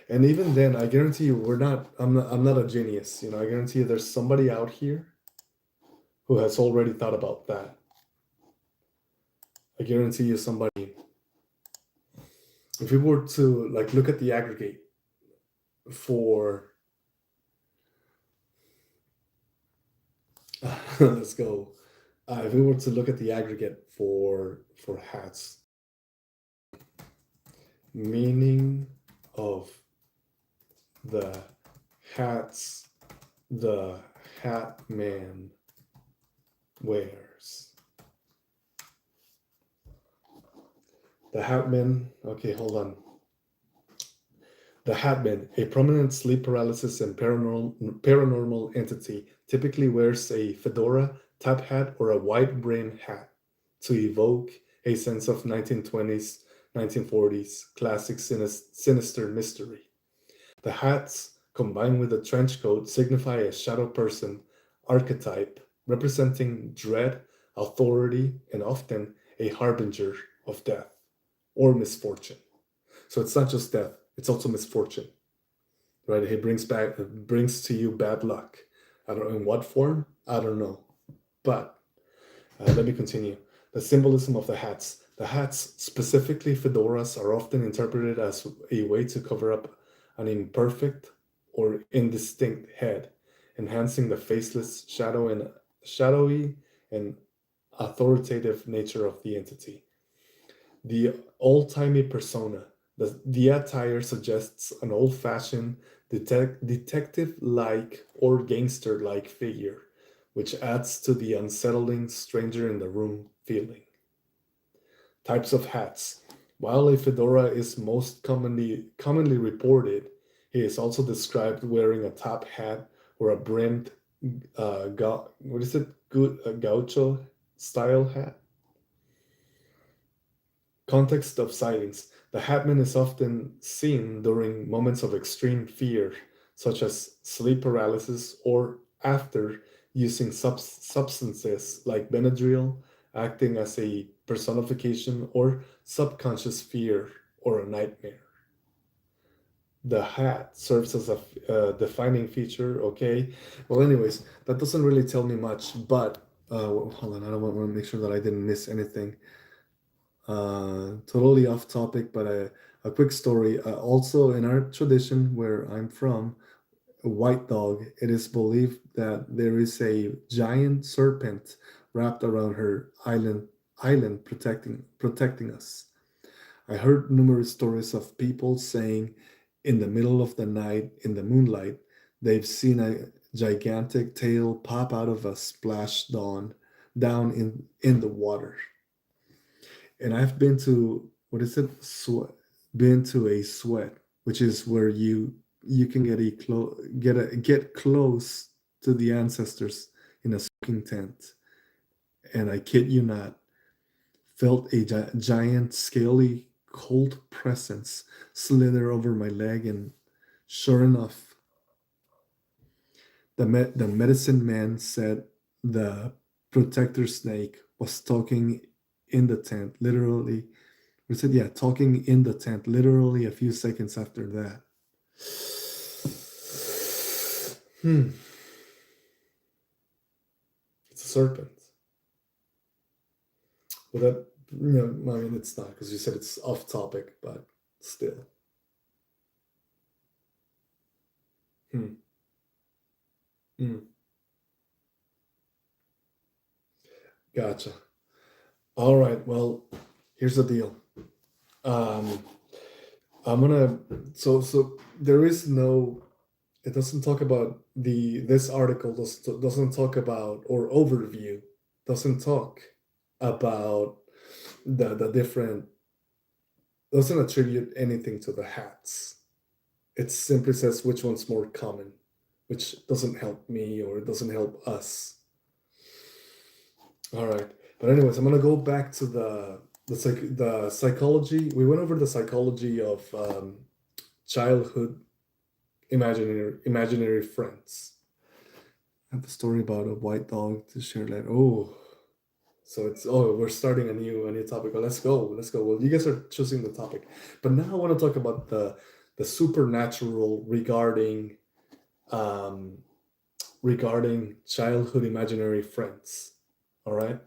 And even then, I guarantee you, I'm not a genius. I guarantee you, there's somebody out here who has already thought about that. I guarantee you, somebody. If we were to look at the aggregate for, let's go. If we were to look at the aggregate for hats, meaning of the hats the hat man wears. The hat man, okay, hold on. The Hatman, a prominent sleep paralysis and paranormal entity, typically wears a fedora, top hat, or a wide brim hat to evoke a sense of 1920s, 1940s classic sinister mystery. The hats, combined with a trench coat, signify a shadow person archetype representing dread, authority, and often a harbinger of death or misfortune. So it's not just death, it's also misfortune, right? He brings to you bad luck. I don't know in what form, I don't know. But let me continue. The symbolism of the hats. The hats, specifically fedoras, are often interpreted as a way to cover up an imperfect or indistinct head, enhancing the faceless, shadowy and authoritative nature of the entity. The old-timey persona. The attire suggests an old-fashioned detective-like or gangster-like figure, which adds to the unsettling stranger in the room feeling. Types of hats. While a fedora is most commonly reported, he is also described wearing a top hat or a brimmed what is it? Good gaucho style hat. Context of sightings. The Hatman is often seen during moments of extreme fear, such as sleep paralysis or after using substances like Benadryl, acting as a personification or subconscious fear or a nightmare. The hat serves as a defining feature. Okay. Well, anyways, that doesn't really tell me much, but hold on. I don't want to make sure that I didn't miss anything. Totally off topic, but a quick story. Also, in our tradition where I'm from, a white dog, it is believed that there is a giant serpent wrapped around her island protecting us. I heard numerous stories of people saying in the middle of the night in the moonlight they've seen a gigantic tail pop out of a splash down in the water. And I've been to what is it? Been to a sweat, which is where you can get close to the ancestors in a soaking tent. And I kid you not, felt a giant, scaly, cold presence slither over my leg, and sure enough, the medicine man said the protector snake was talking in the tent, literally. We said, yeah, talking in the tent literally a few seconds after that. Hmm. It's a serpent. Well, that, I mean, it's not because you said it's off topic, but still. Hmm. Hmm. Gotcha. All right. Well, here's the deal. Um, I'm gonna. So there is no. It doesn't talk about this article doesn't talk about or overview doesn't talk about the different doesn't attribute anything to the hats. It simply says which one's more common, which doesn't help me or it doesn't help us. All right, but anyways, I'm gonna go back to the psychology. We went over the psychology of childhood imaginary friends. I have a story about a white dog to share that. Oh, so it's we're starting a new topic. Well, let's go. Well, you guys are choosing the topic, but now I want to talk about the supernatural um regarding childhood imaginary friends. All right.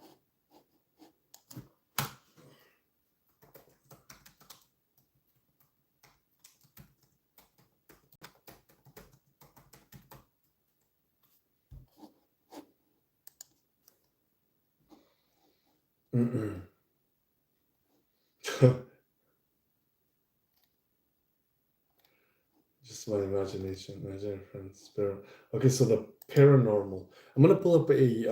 Mm-mm. Just my imagination, imaginary friends. Okay, so the paranormal. I'm gonna pull up a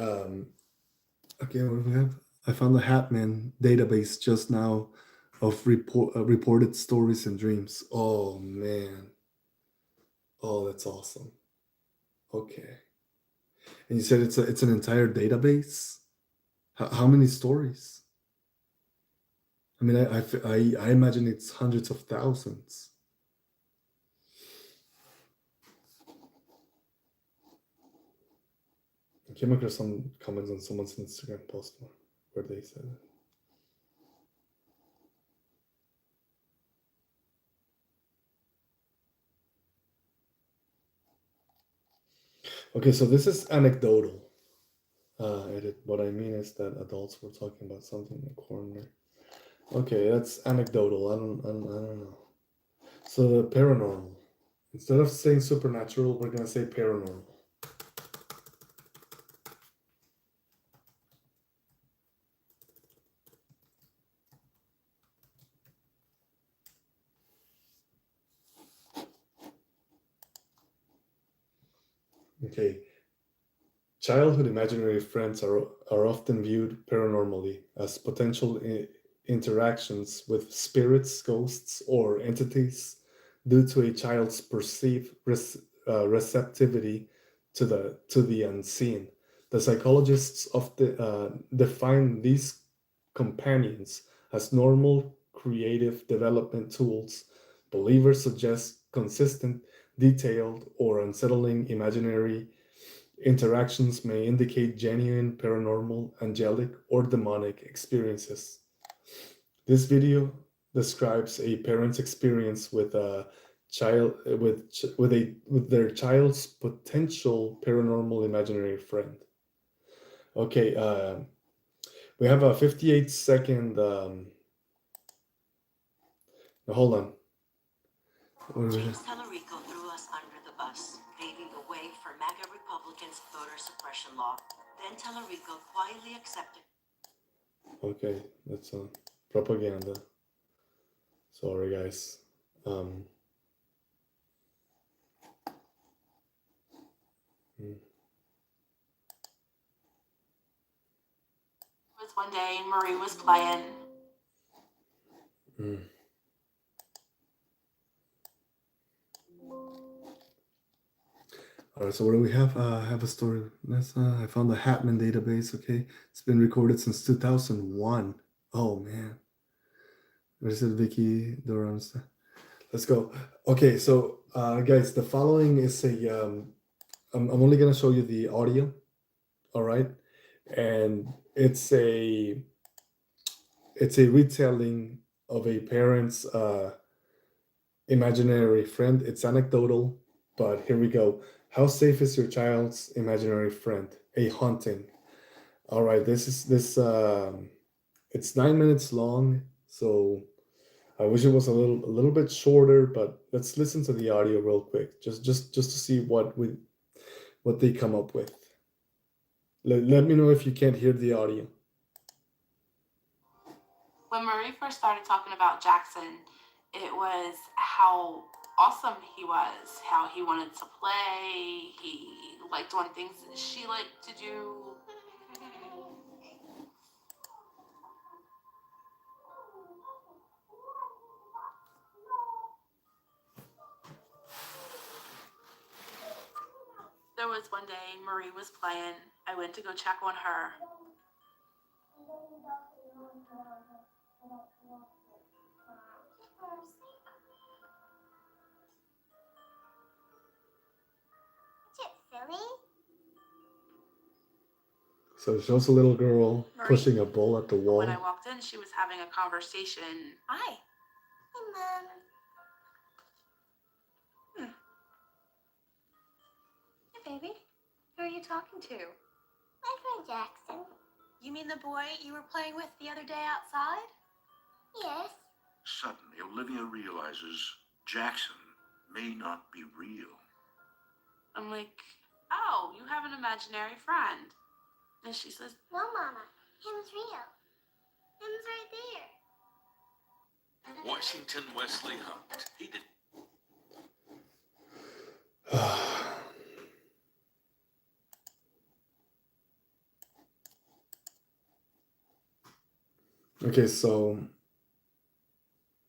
okay, what do we have? I found the Hatman database just now of reported stories and dreams. Oh man. Oh, that's awesome. Okay. And you said it's an entire database? How many stories? I mean, I imagine it's hundreds of thousands. I came across some comments on someone's Instagram post where they said it. Okay, so this is anecdotal. What I mean is that adults were talking about something in the corner. Okay, that's anecdotal. I don't know. So the paranormal. Instead of saying supernatural, we're gonna say paranormal. Okay. Childhood imaginary friends are often viewed paranormally as potential interactions with spirits, ghosts, or entities due to a child's perceived receptivity to the unseen. The psychologists define these companions as normal creative development tools. Believers suggest consistent, detailed, or unsettling imaginary interactions may indicate genuine paranormal, angelic, or demonic experiences. This video describes a parent's experience with a child with their child's potential paranormal imaginary friend. Okay, we have a 58-second. Hold on. James Tallarico threw us under the bus, paving the way for MAGA Republicans' voter suppression law. Then Tallarico quietly accepted. Okay, that's propaganda. Sorry, guys. It was one day Marie was playing. All right, so what do we have? I have a story. I found the Hatman database. Okay, it's been recorded since 2001. Oh man, what is it, Vicky Durham's? Let's go. Okay, so guys, the following is a. I'm only gonna show you the audio. All right, and it's a retelling of a parent's imaginary friend. It's anecdotal, but here we go. How safe is your child's imaginary friend? A haunting. All right, this is this. It's 9 minutes long, so I wish it was a little bit shorter. But let's listen to the audio real quick, just to see what they come up with. Let me know if you can't hear the audio. When Marie first started talking about Jackson, it was how awesome he was, how he wanted to play, he liked doing things that she liked to do. There was one day Marie was playing. I went to go check on her. Silly. So it shows a little girl Marie. pushing a ball at the wall. When I walked in, she was having a conversation. Hi. Hey, Mom. Hey, baby. Who are you talking to? My friend Jackson. You mean the boy you were playing with the other day outside? Yes. Suddenly, Olivia realizes Jackson may not be real. I'm like, oh, you have an imaginary friend. And she says, No, Mama. Him's real. Him's right there. Washington Wesley Hunt. He did. Okay, so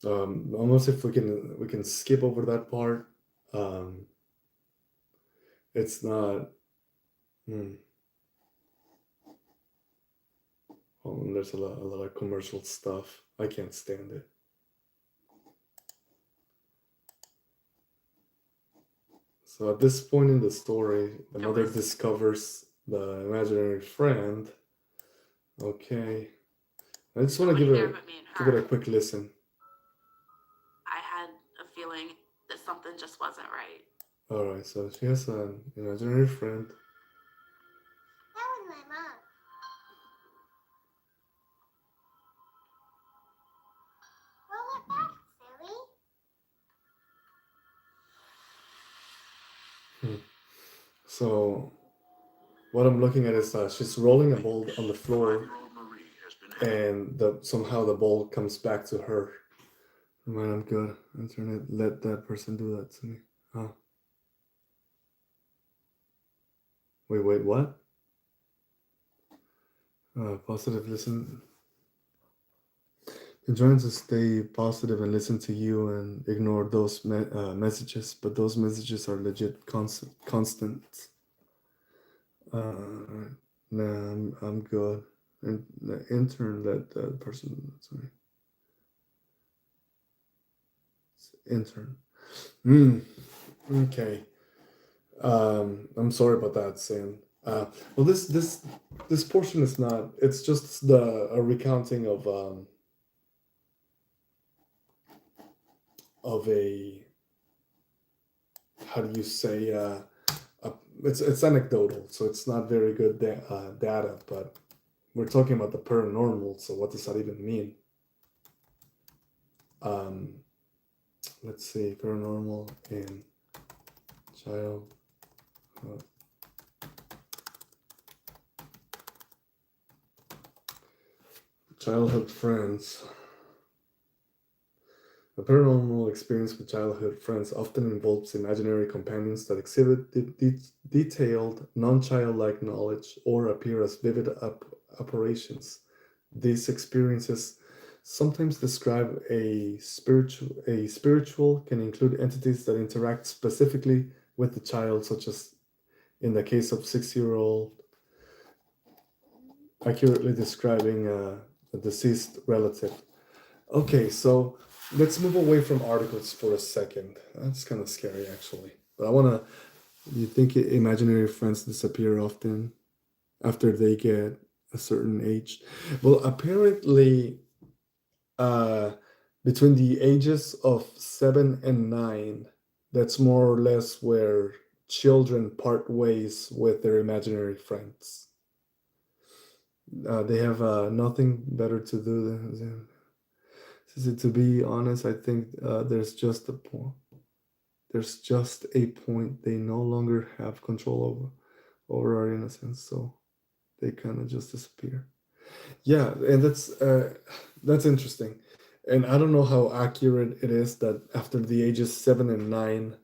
almost if we can skip over that part. Um, it's not. Hmm, there's a lot of commercial stuff. I can't stand it. So at this point in the story, the It mother was- discovers the imaginary friend. Okay, I just want to nobody give there it but me and give it her. a quick listen. I had a feeling that something just wasn't right. All right, so she has an imaginary friend. That was my mom. Roll it back, silly. So what I'm looking at is she's rolling a ball on the floor, 5-year-old Marie has been and somehow the ball comes back to her. Man, I'm good. Internet, let that person do that to me. Oh. Wait, what? Positive listen. I'm trying to stay positive and listen to you and ignore those messages, but those messages are legit constant. Right. Nah, I'm good. And the intern let that person. Sorry, it's intern. Okay. I'm sorry about that, Sam. Well, this portion is not. It's just a recounting of a, how do you say, it's anecdotal, so it's not very good data. But we're talking about the paranormal, so what does that even mean? Um, let's see, paranormal in child. Childhood friends. A paranormal experience with childhood friends often involves imaginary companions that exhibit detailed, non childlike knowledge or appear as vivid apparitions. These experiences, sometimes describe a spiritual, can include entities that interact specifically with the child, such as in the case of 6-year-old, accurately describing a deceased relative. Okay, so let's move away from articles for a second. That's kind of scary, actually. But I want to. You think imaginary friends disappear often after they get a certain age? Well, apparently, uh, between the ages of 7 and 9, that's more or less where children part ways with their imaginary friends. They have nothing better to do than. To be honest, I think there's just a point. There's just a point they no longer have control over our innocence, so they kind of just disappear. Yeah, and that's interesting, and I don't know how accurate it is that after the ages 7 and 9,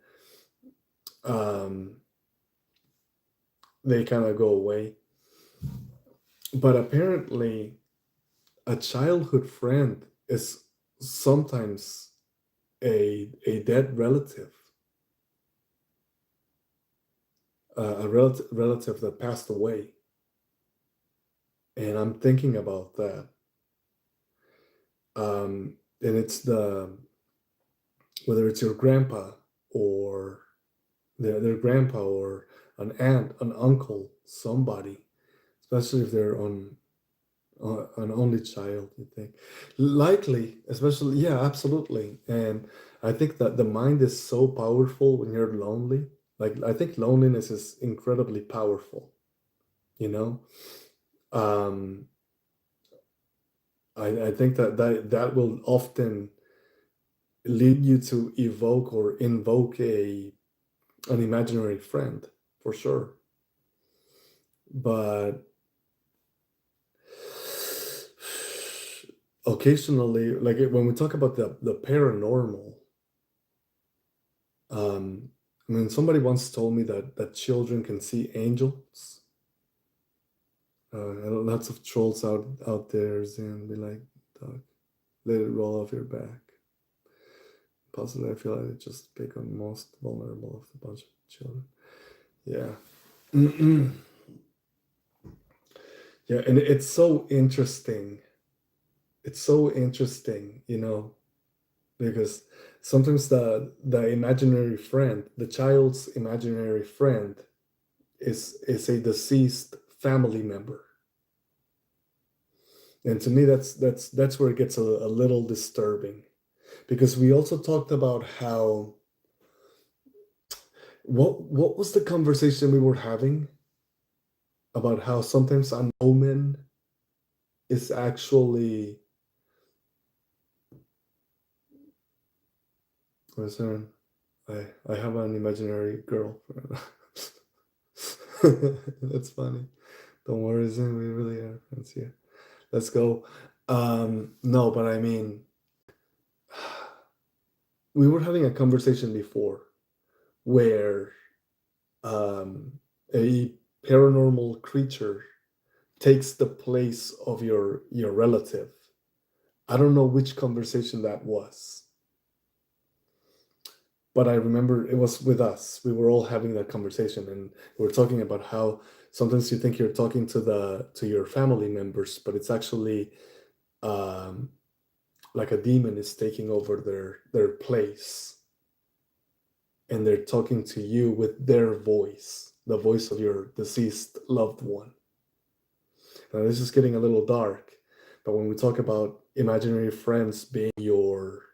um, they kind of go away. But apparently, a childhood friend is sometimes a dead relative, a relative that passed away. And I'm thinking about that. And it's whether it's your grandpa or their grandpa or an aunt, an uncle, somebody, especially if they're on an only child, you think. Likely, especially, yeah, absolutely. And I think that the mind is so powerful when you're lonely. Like, I think loneliness is incredibly powerful, you know? Um, I think that will often lead you to evoke or invoke an imaginary friend, for sure. But occasionally, like when we talk about the paranormal, I mean, somebody once told me that children can see angels. Lots of trolls out there and be like, dog. Let it roll off your back. Possibly, I feel like I just pick on most vulnerable of the bunch of children. Yeah. Yeah, and it's so interesting. It's so interesting, because sometimes the imaginary friend, the child's imaginary friend, is a deceased family member. And to me, that's where it gets a little disturbing, because we also talked about how what was the conversation we were having about how sometimes an omen is actually, listen, I have an imaginary girlfriend. That's funny. Don't worry, Zen, we really are friends here. Let's go. No, but I mean, we were having a conversation before where a paranormal creature takes the place of your relative. I don't know which conversation that was, but I remember it was with us. We were all having that conversation, and we were talking about how sometimes you think you're talking to your family members, but it's actually um, like a demon is taking over their place, and they're talking to you with their voice, the voice of your deceased loved one. Now, this is getting a little dark, but when we talk about imaginary friends being your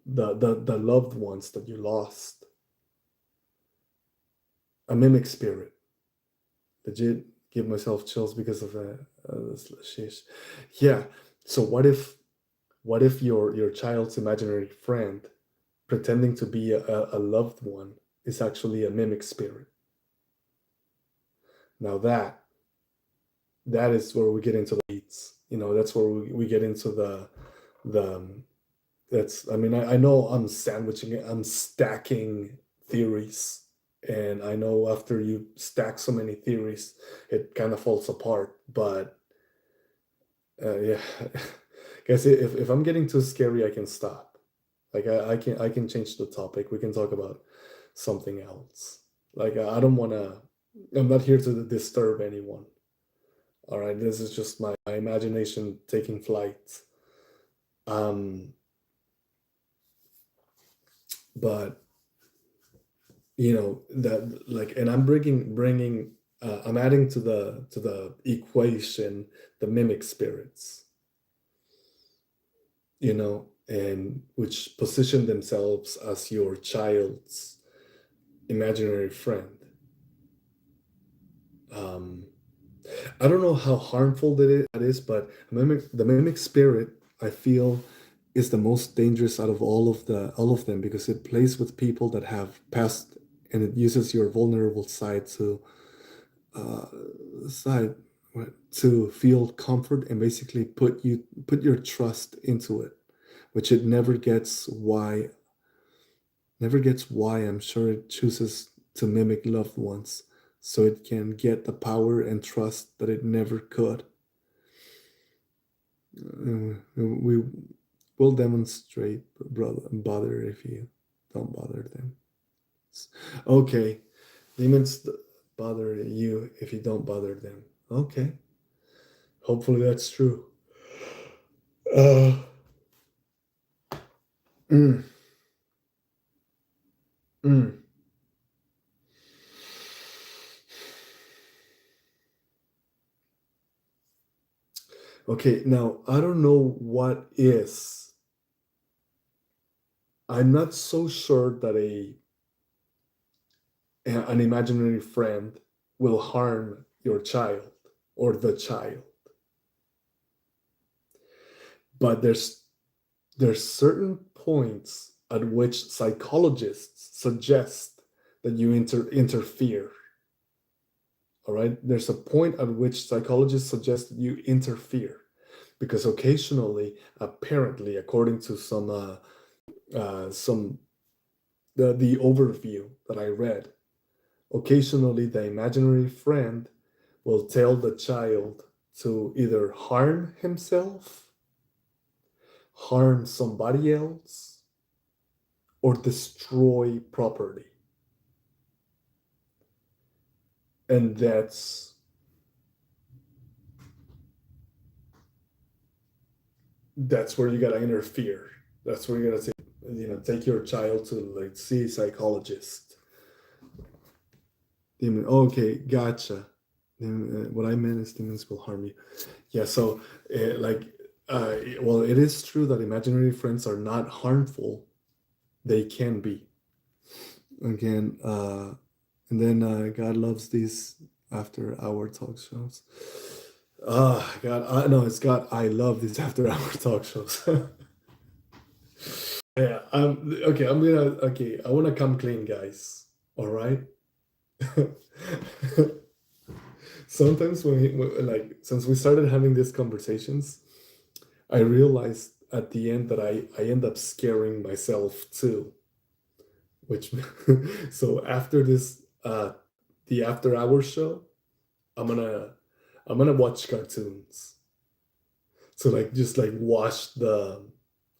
the loved ones that you lost, a mimic spirit, legit give myself chills because of this. Sheesh. Yeah. So what if your child's imaginary friend pretending to be a loved one is actually a mimic spirit? Now that is where we get into the weeds. That's where we get into the that's, I mean, I know I'm stacking theories, and I know after you stack so many theories it kind of falls apart. But yeah. Guess if I'm getting too scary, I can stop. Like I can change the topic. We can talk about something else. Like I don't want to, I'm not here to disturb anyone. All right, this is just my imagination taking flight. Um, but that, like, and I'm bringing I'm adding to the equation the mimic spirits, and which position themselves as your child's imaginary friend. Um, I don't know how harmful that is, but the mimic spirit, I feel, is the most dangerous out of all of them, because it plays with people that have passed, and it uses your vulnerable uh, side to feel comfort and basically put your trust into it, which it never gets why I'm sure it chooses to mimic loved ones so it can get the power and trust that it never could. We will demonstrate, brother, bother if you don't bother them. Okay, demons bother you if you don't bother them. Okay, hopefully that's true. Uh, mm, mm. Okay, now I don't know what is. I'm not so sure that an imaginary friend will harm your child or the child, but there's certain points at which psychologists suggest that you interfere. All right, there's a point at which psychologists suggest that you interfere, because occasionally, apparently, according to some the overview that I read, occasionally the imaginary friend will tell the child to either harm himself, harm somebody else, or destroy property. And that's where you gotta interfere. That's where you gotta say, take your child to like see a psychologist. Demon. Okay, gotcha. What I meant is demons will harm you. Yeah. So, like, well, it is true that imaginary friends are not harmful. They can be. Again, and then God loves these after-hour talk shows. God, no, it's God. I love these after-hour talk shows. Yeah. Okay. Okay. I wanna come clean, guys. All right. Sometimes like since we started having these conversations, I realized at the end that I end up scaring myself too. Which so after this the after hours show, I'm gonna I'm gonna watch cartoons. So like just like watch the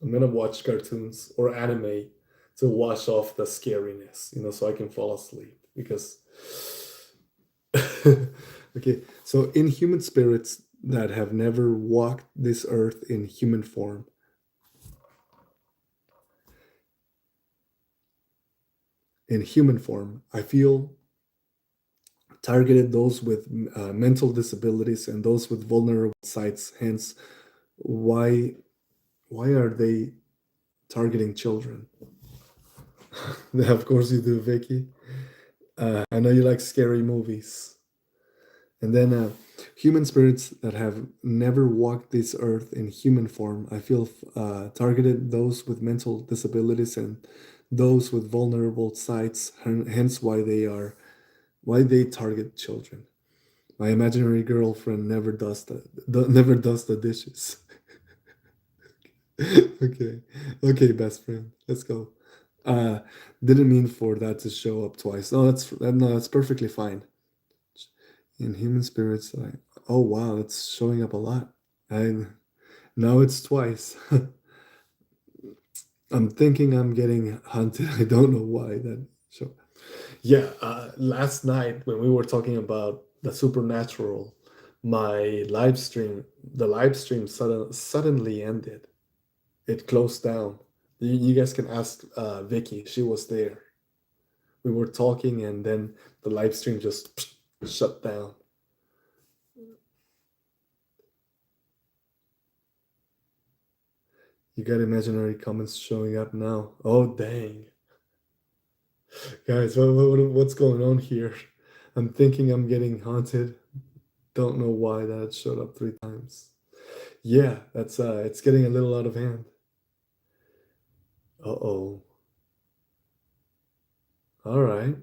I'm gonna watch cartoons or anime to wash off the scariness, so I can fall asleep because okay, so in human spirits that have never walked this earth in human form, I feel targeted those with mental disabilities and those with vulnerable sites. Hence, why are they targeting children? Of course you do, Vicky. I know you like scary movies. And then human spirits that have never walked this earth in human form, I feel targeted those with mental disabilities and those with vulnerable sites. Hence, why they target children. My imaginary girlfriend never does the dishes. Okay, okay, best friend, let's go. Uh, didn't mean for that to show up twice. No, that's perfectly fine. In human spirits, oh wow, it's showing up a lot. I Now it's twice. I'm thinking I'm getting hunted. I don't know why that show. Yeah, last night when we were talking about the supernatural, the live stream suddenly ended. It closed down. You guys can ask Vicky. She was there. We were talking, and then the live stream just shut down. You got imaginary comments showing up now. Oh dang, guys, what's going on here? I'm thinking I'm getting haunted. Don't know why that showed up 3 times. Yeah, that's it's getting a little out of hand. Uh-oh. All right.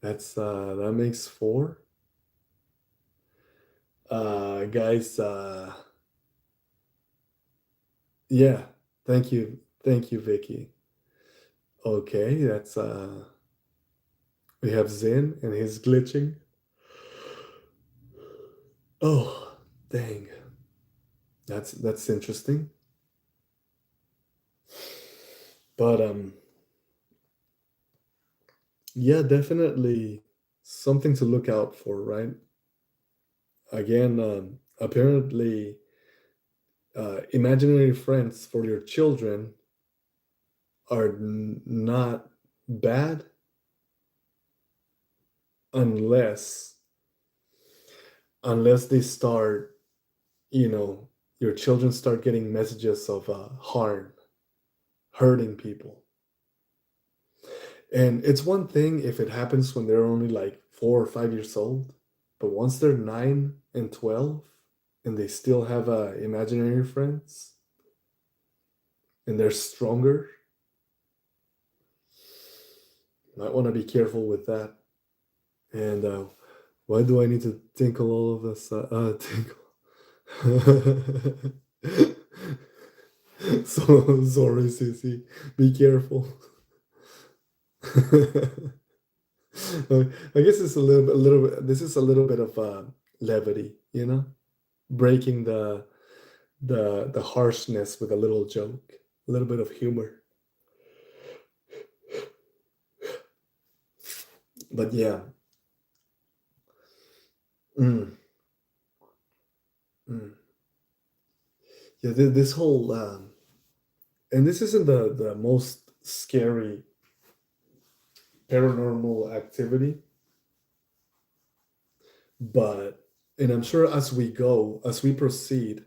That makes 4. Guys, yeah. Thank you. Thank you, Vicky. Okay, that's we have Zen and his glitching. Oh, dang. That's interesting. But yeah, definitely something to look out for, right? Again, apparently imaginary friends for your children are not bad unless they start, you know, your children start getting messages of harm, hurting people. And it's one thing if it happens when they're only like 4 or 5 years old, but once they're 9 and 12 and they still have imaginary friends and they're stronger, might want to be careful with that. And why do I need to tinkle all of this? Tinkle. So sorry, Sissy. Be careful. I guess it's a little bit. This is a little bit of levity, breaking the harshness with a little joke, a little bit of humor. But yeah, mm, mm. Yeah, this whole and this isn't the most scary paranormal activity, but and I'm sure as we proceed,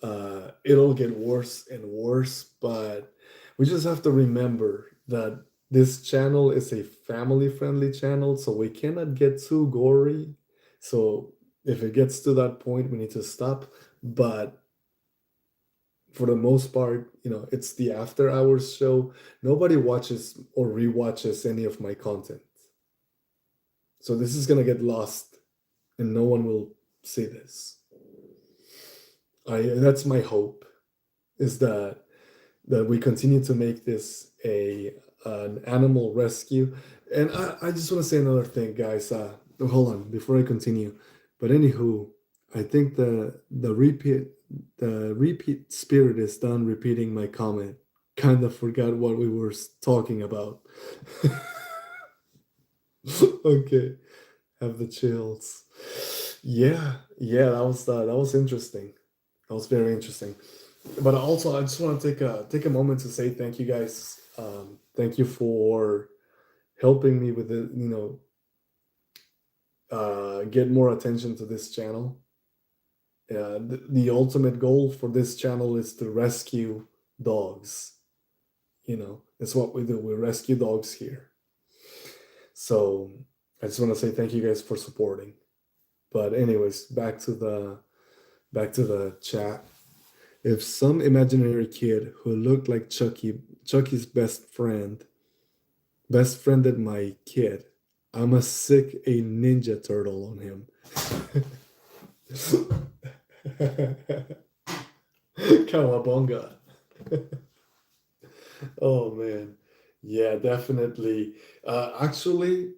it'll get worse and worse. But we just have to remember that this channel is a family-friendly channel, so we cannot get too gory. So if it gets to that point, we need to stop. But for the most part, it's the after hours show. Nobody watches or rewatches any of my content. So this is gonna get lost and no one will see this. That's my hope, is that we continue to make this an animal rescue. And I just want to say another thing, guys. Hold on before I continue. But anywho, I think the repeat spirit is done repeating my comment. Kind of forgot what we were talking about. Okay, have the chills. Yeah, that was interesting. That was very interesting. But also, I just want to take a moment to say thank you, guys. Thank you for helping me with it. Get more attention to this channel. The ultimate goal for this channel is to rescue dogs. It's what we do. We rescue dogs here. So I just want to say thank you guys for supporting. But anyways, back to the chat. If some imaginary kid who looked like Chucky's best friended my kid, I'ma sick a Ninja Turtle on him. Kawabonga. Oh man. Yeah, definitely. Actually,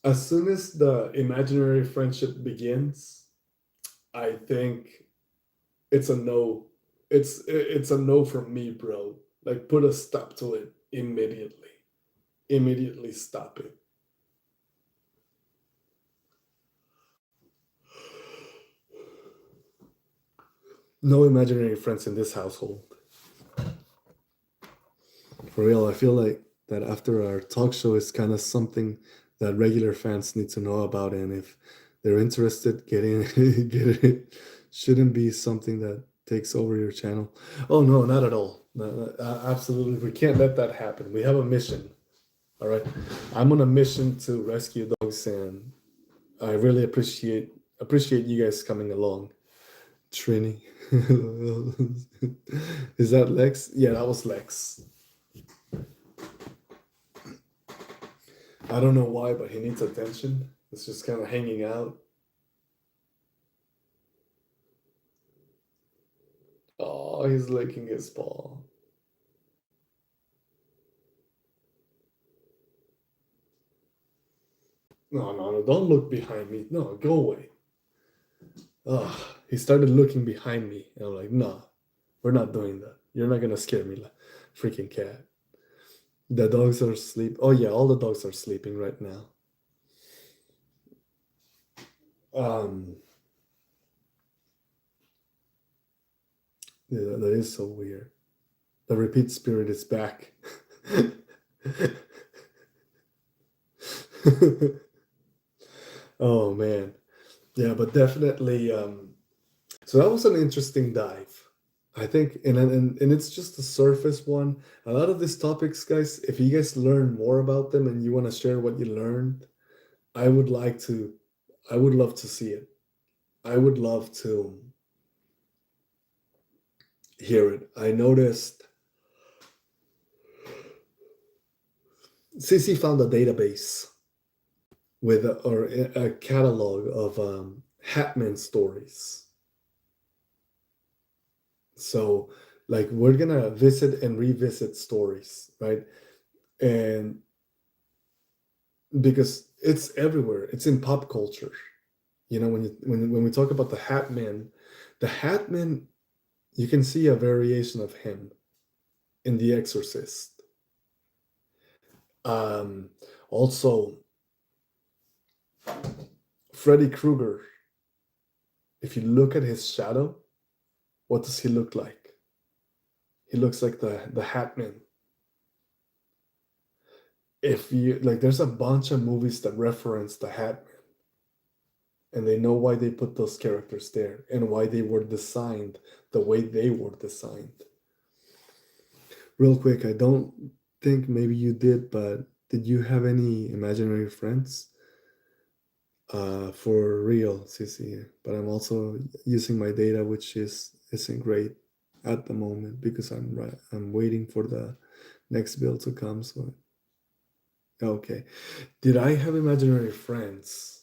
as soon as the imaginary friendship begins, I think it's a no. It's a no from me, bro. Like, put a stop to it immediately. Immediately stop it. No imaginary friends in this household. For real, I feel like that after our talk show is kind of something that regular fans need to know about, and if they're interested, get it. Shouldn't be something that takes over your channel. Oh no, not at all. No, absolutely, we can't let that happen. We have a mission. All right, I'm on a mission to rescue dogs, and I really appreciate you guys coming along. Trini, is that Lex? Yeah, that was Lex. I don't know why, but he needs attention. It's just kind of hanging out. Oh, he's licking his paw. No, don't look behind me. No, go away. Ugh, he started looking behind me, and I'm like, nah, we're not doing that. You're not gonna scare me, like freaking cat. The dogs are asleep. Oh yeah, all the dogs are sleeping right now. Yeah, that is so weird. The repeat spirit is back. Oh man, yeah, but definitely. So that was an interesting dive. I think, and it's just a surface one. A lot of these topics, guys, if you guys learn more about them and you want to share what you learned, I would like to. I would love to see it. I would love to hear it. I noticed Sissy found a database with or a catalog of Hatman stories. So, like, we're gonna visit and revisit stories, right? And because it's everywhere, it's in pop culture. When we talk about the Hat Man, you can see a variation of him in The Exorcist. Um, Also, Freddy Krueger. If you look at his shadow, what does he look like? He looks like the Hat Man. If you like, there's a bunch of movies that reference the Hat Man, and they know why they put those characters there and why they were designed the way they were designed. Real quick, I don't think maybe you did, but did you have any imaginary friends? For real, Cici. But I'm also using my data, which isn't great at the moment because I'm waiting for the next bill to come. So okay, did I have imaginary friends?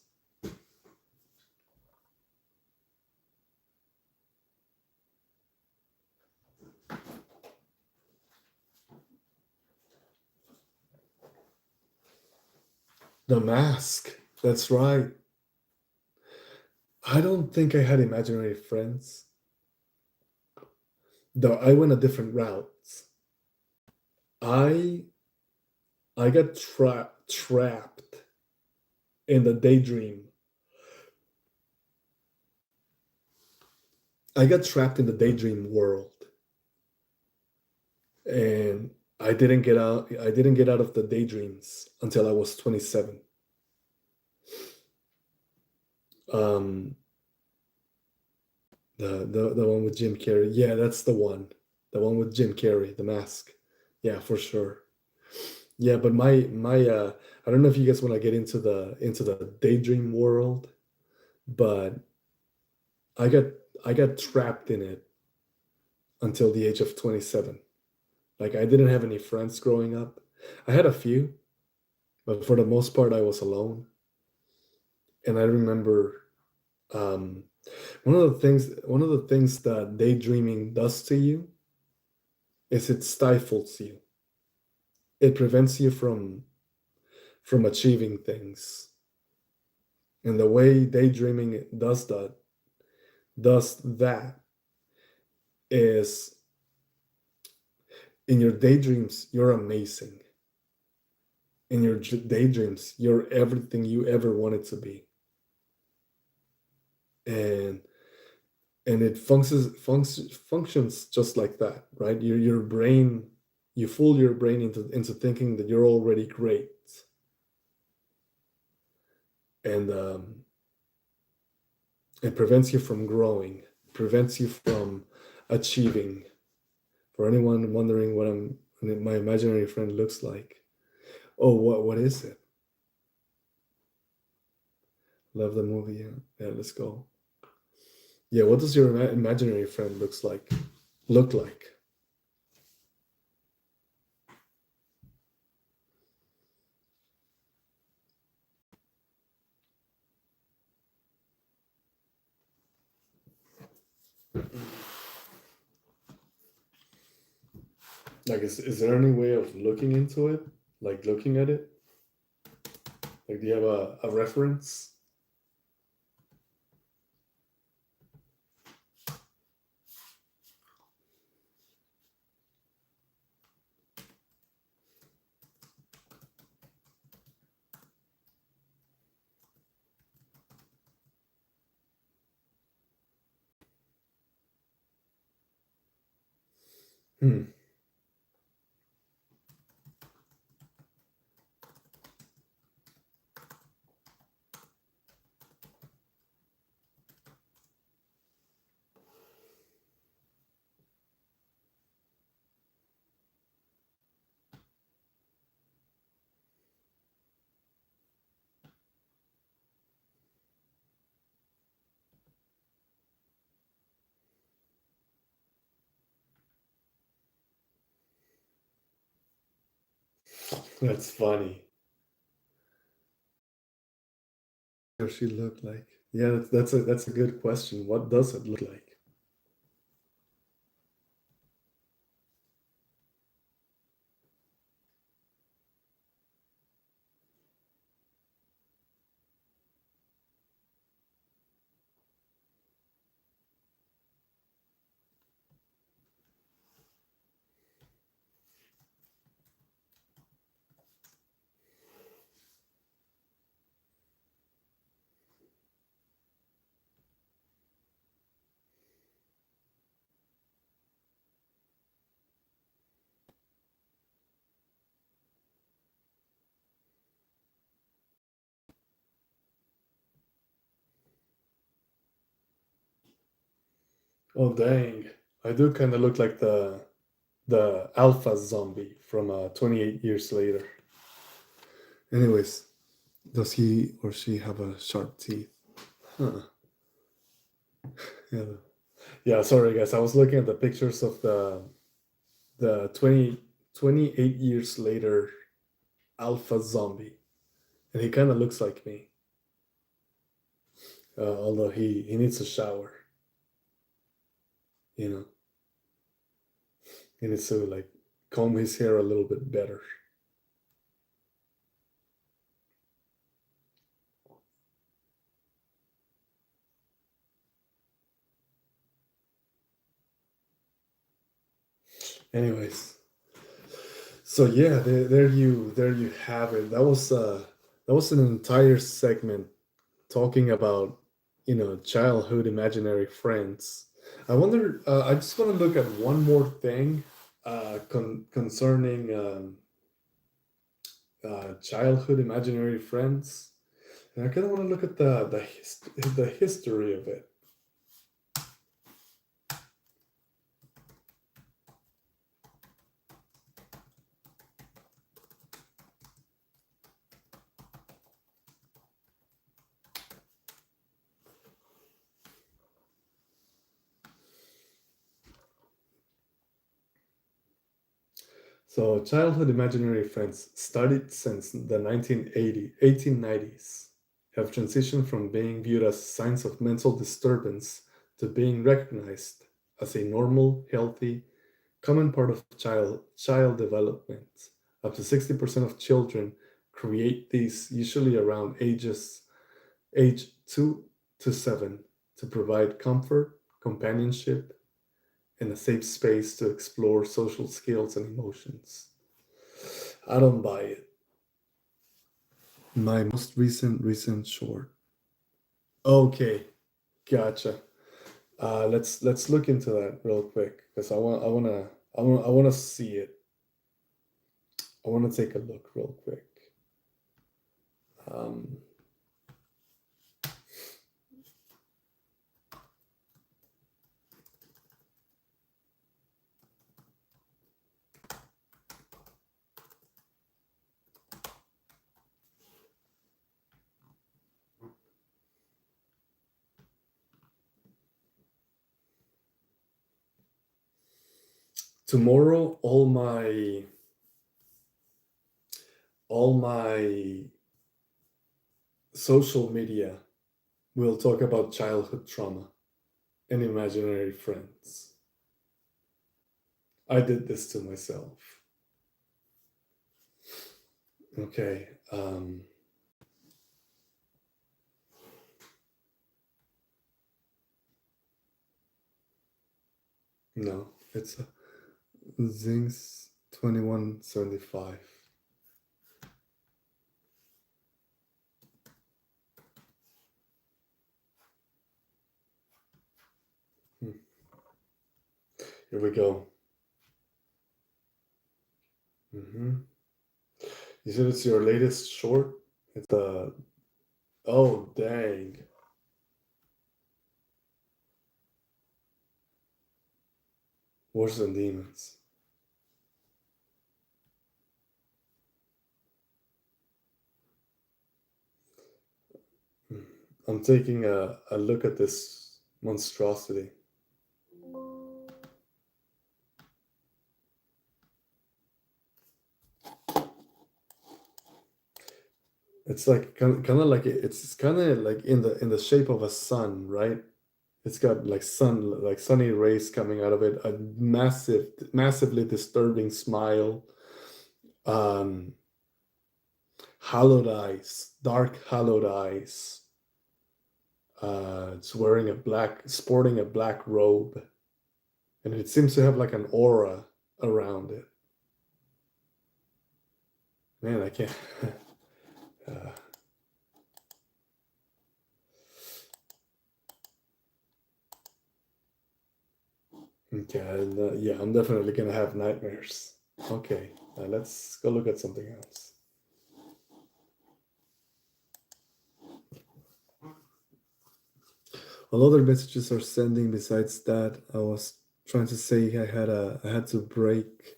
The Mask. That's right. I don't think I had imaginary friends. Though I went a different route. I I got trapped in the daydream. I got trapped in the daydream world, and I didn't get out. I didn't get out of the daydreams until I was 27. Um, the one with Jim Carrey. Yeah, that's the one. The one with Jim Carrey, The Mask. Yeah, for sure. Yeah, but my I don't know if you guys want to get into the daydream world, but I got I got trapped in it until the age of 27. Like I didn't have any friends growing up. I had a few, but for the most part I was alone. And I remember um one of the things that daydreaming does to you is it stifles you. It prevents you from achieving things. And the way daydreaming does that is in your daydreams you're amazing. In your daydreams you're everything you ever wanted to be. And it functions just like that, right? Your brain, you fool your brain into thinking that you're already great, and it prevents you from growing, prevents you from achieving. For anyone wondering what my imaginary friend looks like, oh, what is it? Love the movie. Yeah, let's go. Yeah, what does your imaginary friend look like? Like, is there any way of looking into it? Like looking at it? Like, do you have a reference? Hmm. That's funny. What does she look like? Yeah, that's a good question. What does it look like? Oh dang! I do kind of look like the alpha zombie from 28 years later. Anyways, does he or she have a sharp teeth? Huh. Yeah. Yeah. Sorry, guys. I was looking at the pictures of the 28 years later alpha zombie, and he kind of looks like me. Although he needs a shower. You know, he needs to like comb his hair a little bit better. Anyways, so yeah, there you have it. That was an entire segment talking about childhood imaginary friends. I wonder. I just want to look at one more thing concerning childhood imaginary friends, and I kind of want to look at the history of it. So, childhood imaginary friends, studied since the 1890s, have transitioned from being viewed as signs of mental disturbance to being recognized as a normal, healthy, common part of child development. Up to 60% of children create these, usually around age 2 to 7, to provide comfort, companionship, and a safe space to explore social skills and emotions. I don't buy it. My most recent short. Okay, gotcha. Let's look into that real quick because I wanna see it. I wanna take a look real quick. Um, Tomorrow, all my social media will talk about childhood trauma and imaginary friends. I did this to myself. Okay. No, it's Zings 2175. Hmm. Here we go. Hmm. You said it's your latest short? It's oh dang. Worse than demons. Hmm. I'm taking a look at this monstrosity. It's like kind of like it's kind of like in the shape of a sun, right? It's got like sunny rays coming out of it, a massively disturbing smile, um, hollowed eyes, dark hollowed eyes. It's sporting a black robe, and it seems to have like an aura around it. Man, I can't. uh, okay, yeah, I'm definitely gonna have nightmares. Okay, let's go look at something else. All other messages are sending besides that. I was trying to say I had to break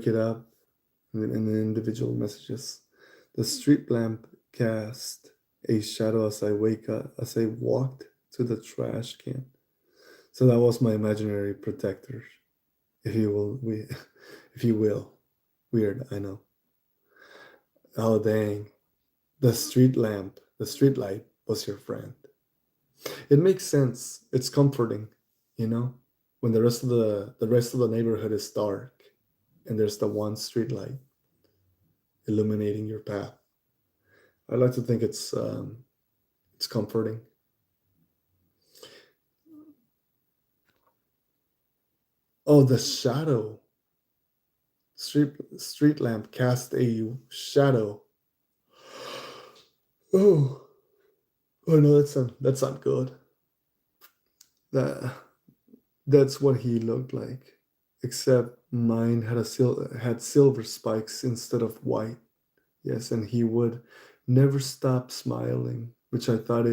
it up in the individual messages. The street lamp cast a shadow as I walked to the trash can. So that was my imaginary protector, if you will. If you will. Weird, I know. Oh dang! The street light was your friend. It makes sense. It's comforting, you know, when the rest of the neighborhood is dark, and there's the one street light illuminating your path. I like to think it's comforting. Oh, the shadow. Street lamp cast a shadow. Oh, oh no, that's not good. That that's what he looked like, except mine had silver spikes instead of white. Yes, and he would never stop smiling, which I thought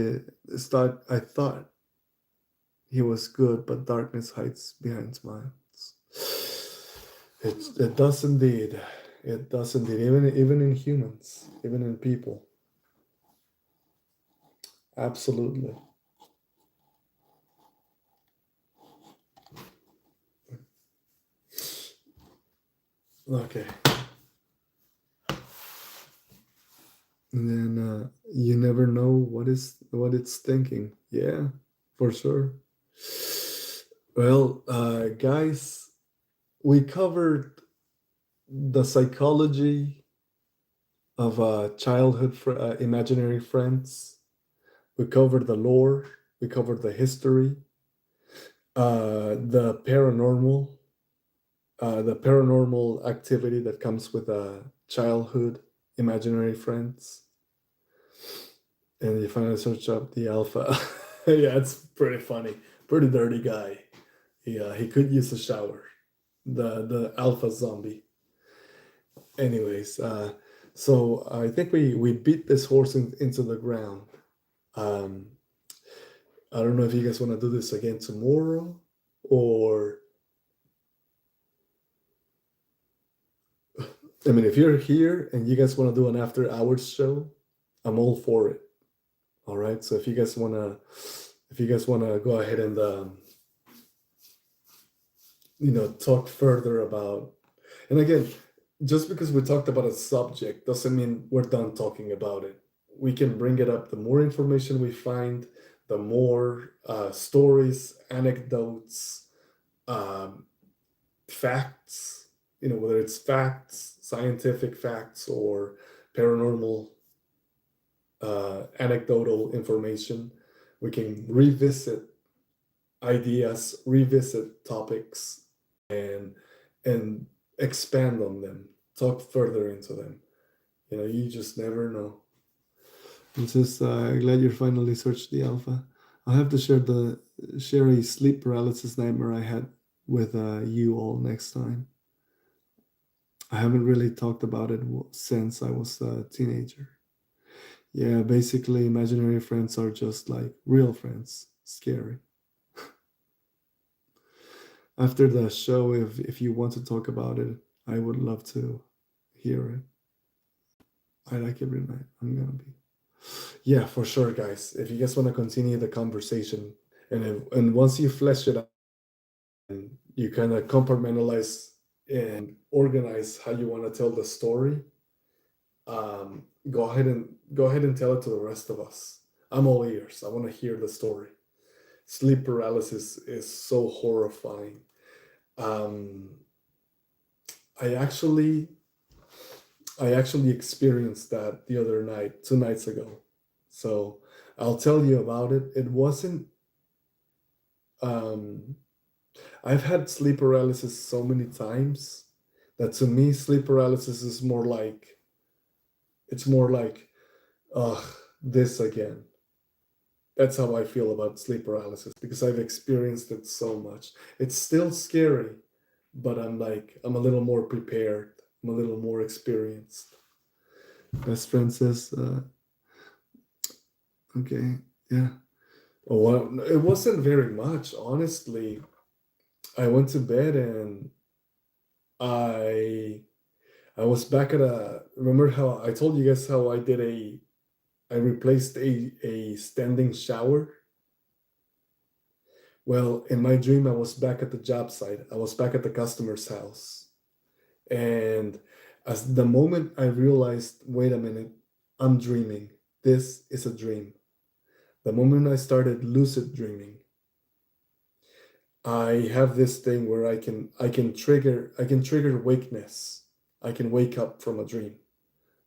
he was good, but darkness hides behind smiles. It does indeed. It does indeed. Even in humans, even in people. Absolutely. Okay. And then you never know what it's thinking. Yeah, for sure. Well, guys, we covered the psychology of imaginary friends. We covered the lore. We covered the history, the the paranormal activity that comes with childhood imaginary friends. And you finally search up the alpha. Yeah, it's pretty funny. Pretty dirty guy. Yeah, he could use a shower. The alpha zombie. Anyways, so I think we beat this horse into the ground. Um, I don't know if you guys want to do this again tomorrow, or I mean, if you're here and you guys want to do an after hours show, I'm all for it. All right. So if you guys wanna go ahead and talk further about, and again, just because we talked about a subject doesn't mean we're done talking about it. We can bring it up. The more information we find, the more stories, anecdotes, um, facts, whether it's facts, scientific facts, or paranormal anecdotal information, we can revisit ideas, revisit topics, and and expand on them, talk further into them. You just never know. I'm just glad you finally searched the alpha. I'll have to share a sleep paralysis nightmare I had with you all next time. I haven't really talked about it since I was a teenager. Yeah, basically, imaginary friends are just like real friends. Scary. After the show, if you want to talk about it, I would love to hear it. I like every night. I'm gonna be. Yeah, for sure, guys. If you guys want to continue the conversation, and once you flesh it out, and you kind of compartmentalize and organize how you want to tell the story, go ahead and tell it to the rest of us. I'm all ears. I want to hear the story. Sleep paralysis is so horrifying. Um, I actually I actually experienced that the other night, 2 nights ago. So I'll tell you about it. It wasn't. Um, I've had sleep paralysis so many times that to me, sleep paralysis is more like it's more like, ugh, this again. That's how I feel about sleep paralysis because I've experienced it so much. It's still scary, but I'm a little more prepared. I'm a little more experienced. Best friend says, Okay. Yeah. Oh, well, it wasn't very much, honestly. I went to bed and I I was back at a. Remember how I told you guys how I replaced a standing shower? Well, in my dream, I was back at the job site. I was back at the customer's house. And as the moment I realized, wait a minute, I'm dreaming. This is a dream. The moment I started lucid dreaming, I have this thing where I can trigger wakeness. I can wake up from a dream.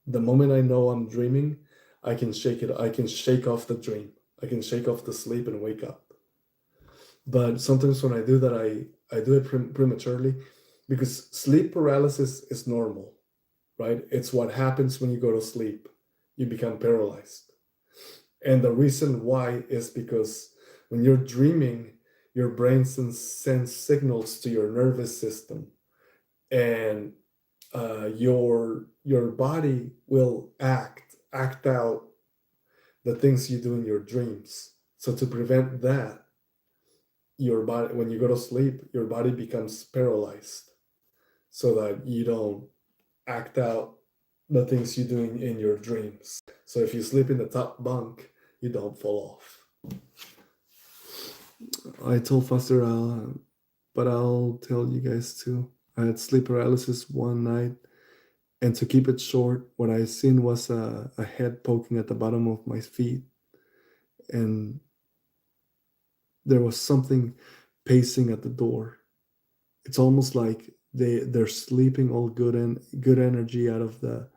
The moment I know I'm dreaming, I can shake it. I can shake off the dream. I can shake off the sleep and wake up. But sometimes when I do that, I do it prematurely because sleep paralysis is normal, right? It's what happens when you go to sleep. You become paralyzed. And the reason why is because when you're dreaming, your brain sends signals to your nervous system, and your body will act out the things you do in your dreams. So to prevent that, your body, when you go to sleep, your body becomes paralyzed so that you don't act out the things you do in your dreams. So if you sleep in the top bunk, you don't fall off. I told Foster, but I'll tell you guys too. I had sleep paralysis one night, and to keep it short, what I seen was a head poking at the bottom of my feet, and there was something pacing at the door. It's almost like they're sleeping all good and good energy out of the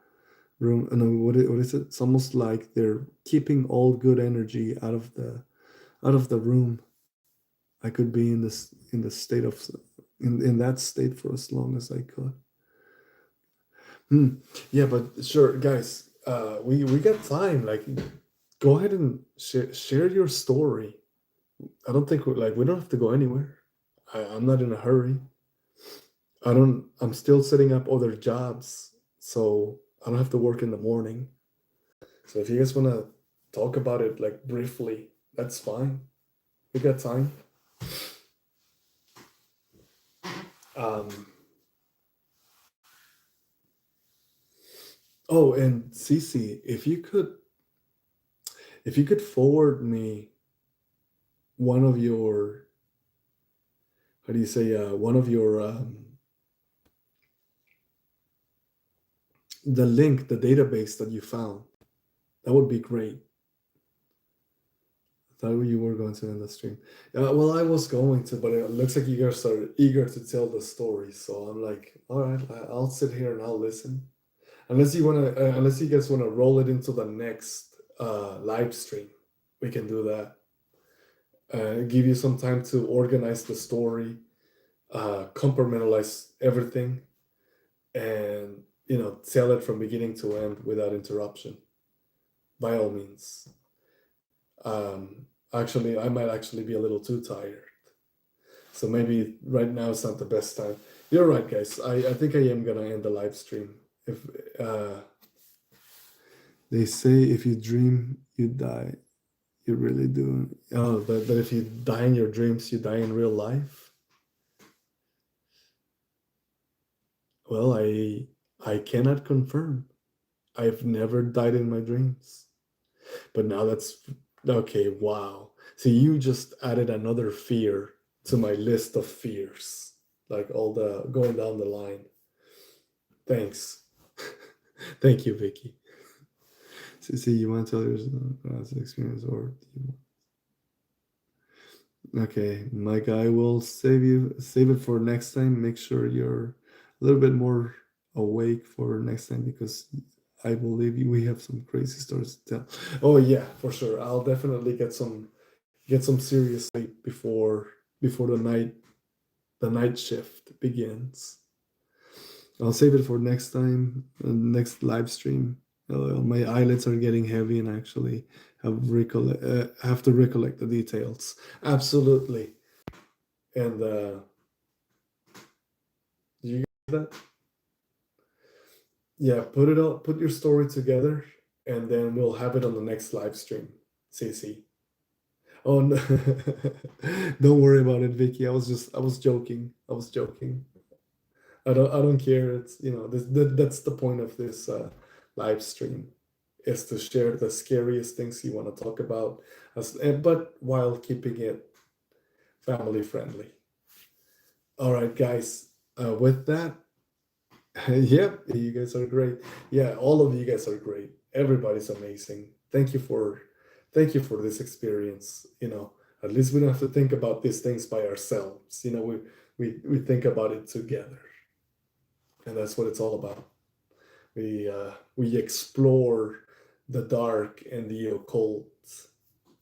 room. No, what is it? It's almost like they're keeping all good energy out of the room. I could be in the state of in that state for as long as I could. Yeah, but sure, guys. We got time. Like, go ahead and share your story. I don't think we don't have to go anywhere. I'm not in a hurry. I'm still setting up other jobs, so I don't have to work in the morning. So if you guys want to talk about it like briefly, that's fine. We got time. Um, oh, and Cece, if you could forward me one of your, how do you say, one of your, the link, the database that you found, that would be great. I thought you were going to end the stream. Well, I was going to, but it looks like you guys are eager to tell the story. So I'm like, all right, I'll sit here and I'll listen. Unless unless you guys wanna roll it into the next live stream, we can do that. Give you some time to organize the story, compartmentalize everything, and tell it from beginning to end without interruption. By all means. Actually, I might actually be a little too tired, so maybe right now is not the best time. You're right, guys. I think I am gonna end the live stream. If they say if you dream, you die. You really do. Oh, but if you die in your dreams, you die in real life. Well, I cannot confirm. I've never died in my dreams. But now that's okay. Wow. So you just added another fear to my list of fears, like all the going down the line. Thanks. Thank you, Vicky. See, you want to tell your experience or okay, Mike, I will save it for next time. Make sure you're a little bit more awake for next time because I believe we have some crazy stories to tell. Oh yeah, for sure. I'll definitely get some serious sleep before the night shift begins. I'll save it for next time, next live stream. My eyelids are getting heavy, and actually have to recollect the details. Absolutely. And did you get that? Yeah, put your story together, and then we'll have it on the next live stream. Cece. Oh no. Don't worry about it, Vicky. I was joking. I was joking. I don't care. It's that's the point of this live stream, is to share the scariest things you want to talk about, but while keeping it family friendly. All right, guys. With that, yep, you guys are great. Yeah, all of you guys are great. Everybody's amazing. Thank you for this experience. At least we don't have to think about these things by ourselves. We think about it together, and that's what it's all about. We explore the dark and the occult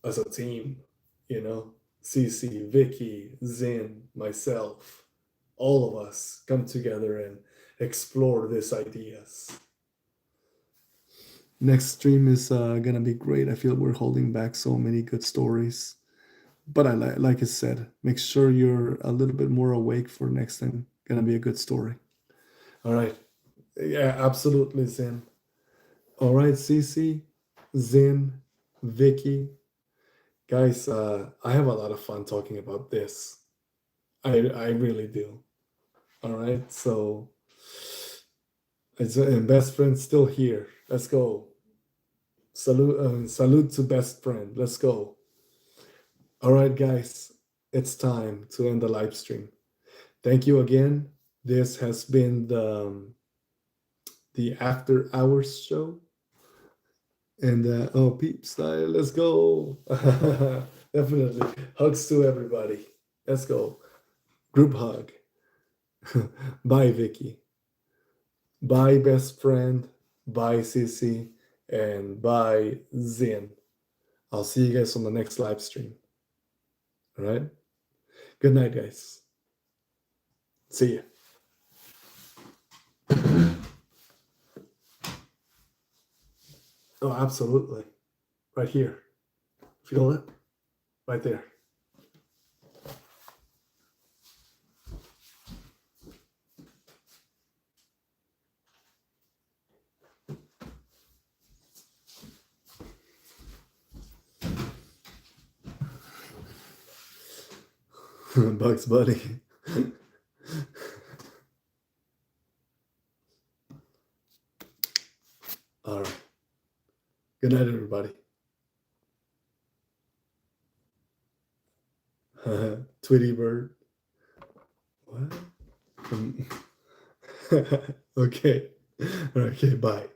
as a team. Cece, Vicky, Zin, myself, all of us come together and explore these ideas. Next stream is gonna be great. I feel we're holding back so many good stories, but like I said, make sure you're a little bit more awake for next time. Gonna be a good story. All right. Yeah, absolutely, Zin. All right, Cece, Zin, Vicky, guys. I have a lot of fun talking about this. I really do. All right, so and best friend still here. Let's go. Salute to best friend. Let's go. All right, guys, it's time to end the live stream. Thank you again. This has been the After Hours show. And peep style, let's go. Definitely. Hugs to everybody. Let's go. Group hug. Bye, Vicky. Bye, best friend. Bye, Sissy. And bye, Zin. I'll see you guys on the next live stream. All right? Good night, guys. See ya. Oh, absolutely. Right here. Feel it? Right there. Bugs Bunny. All right. Good night, everybody. Tweety Bird. What? Okay. Okay, bye.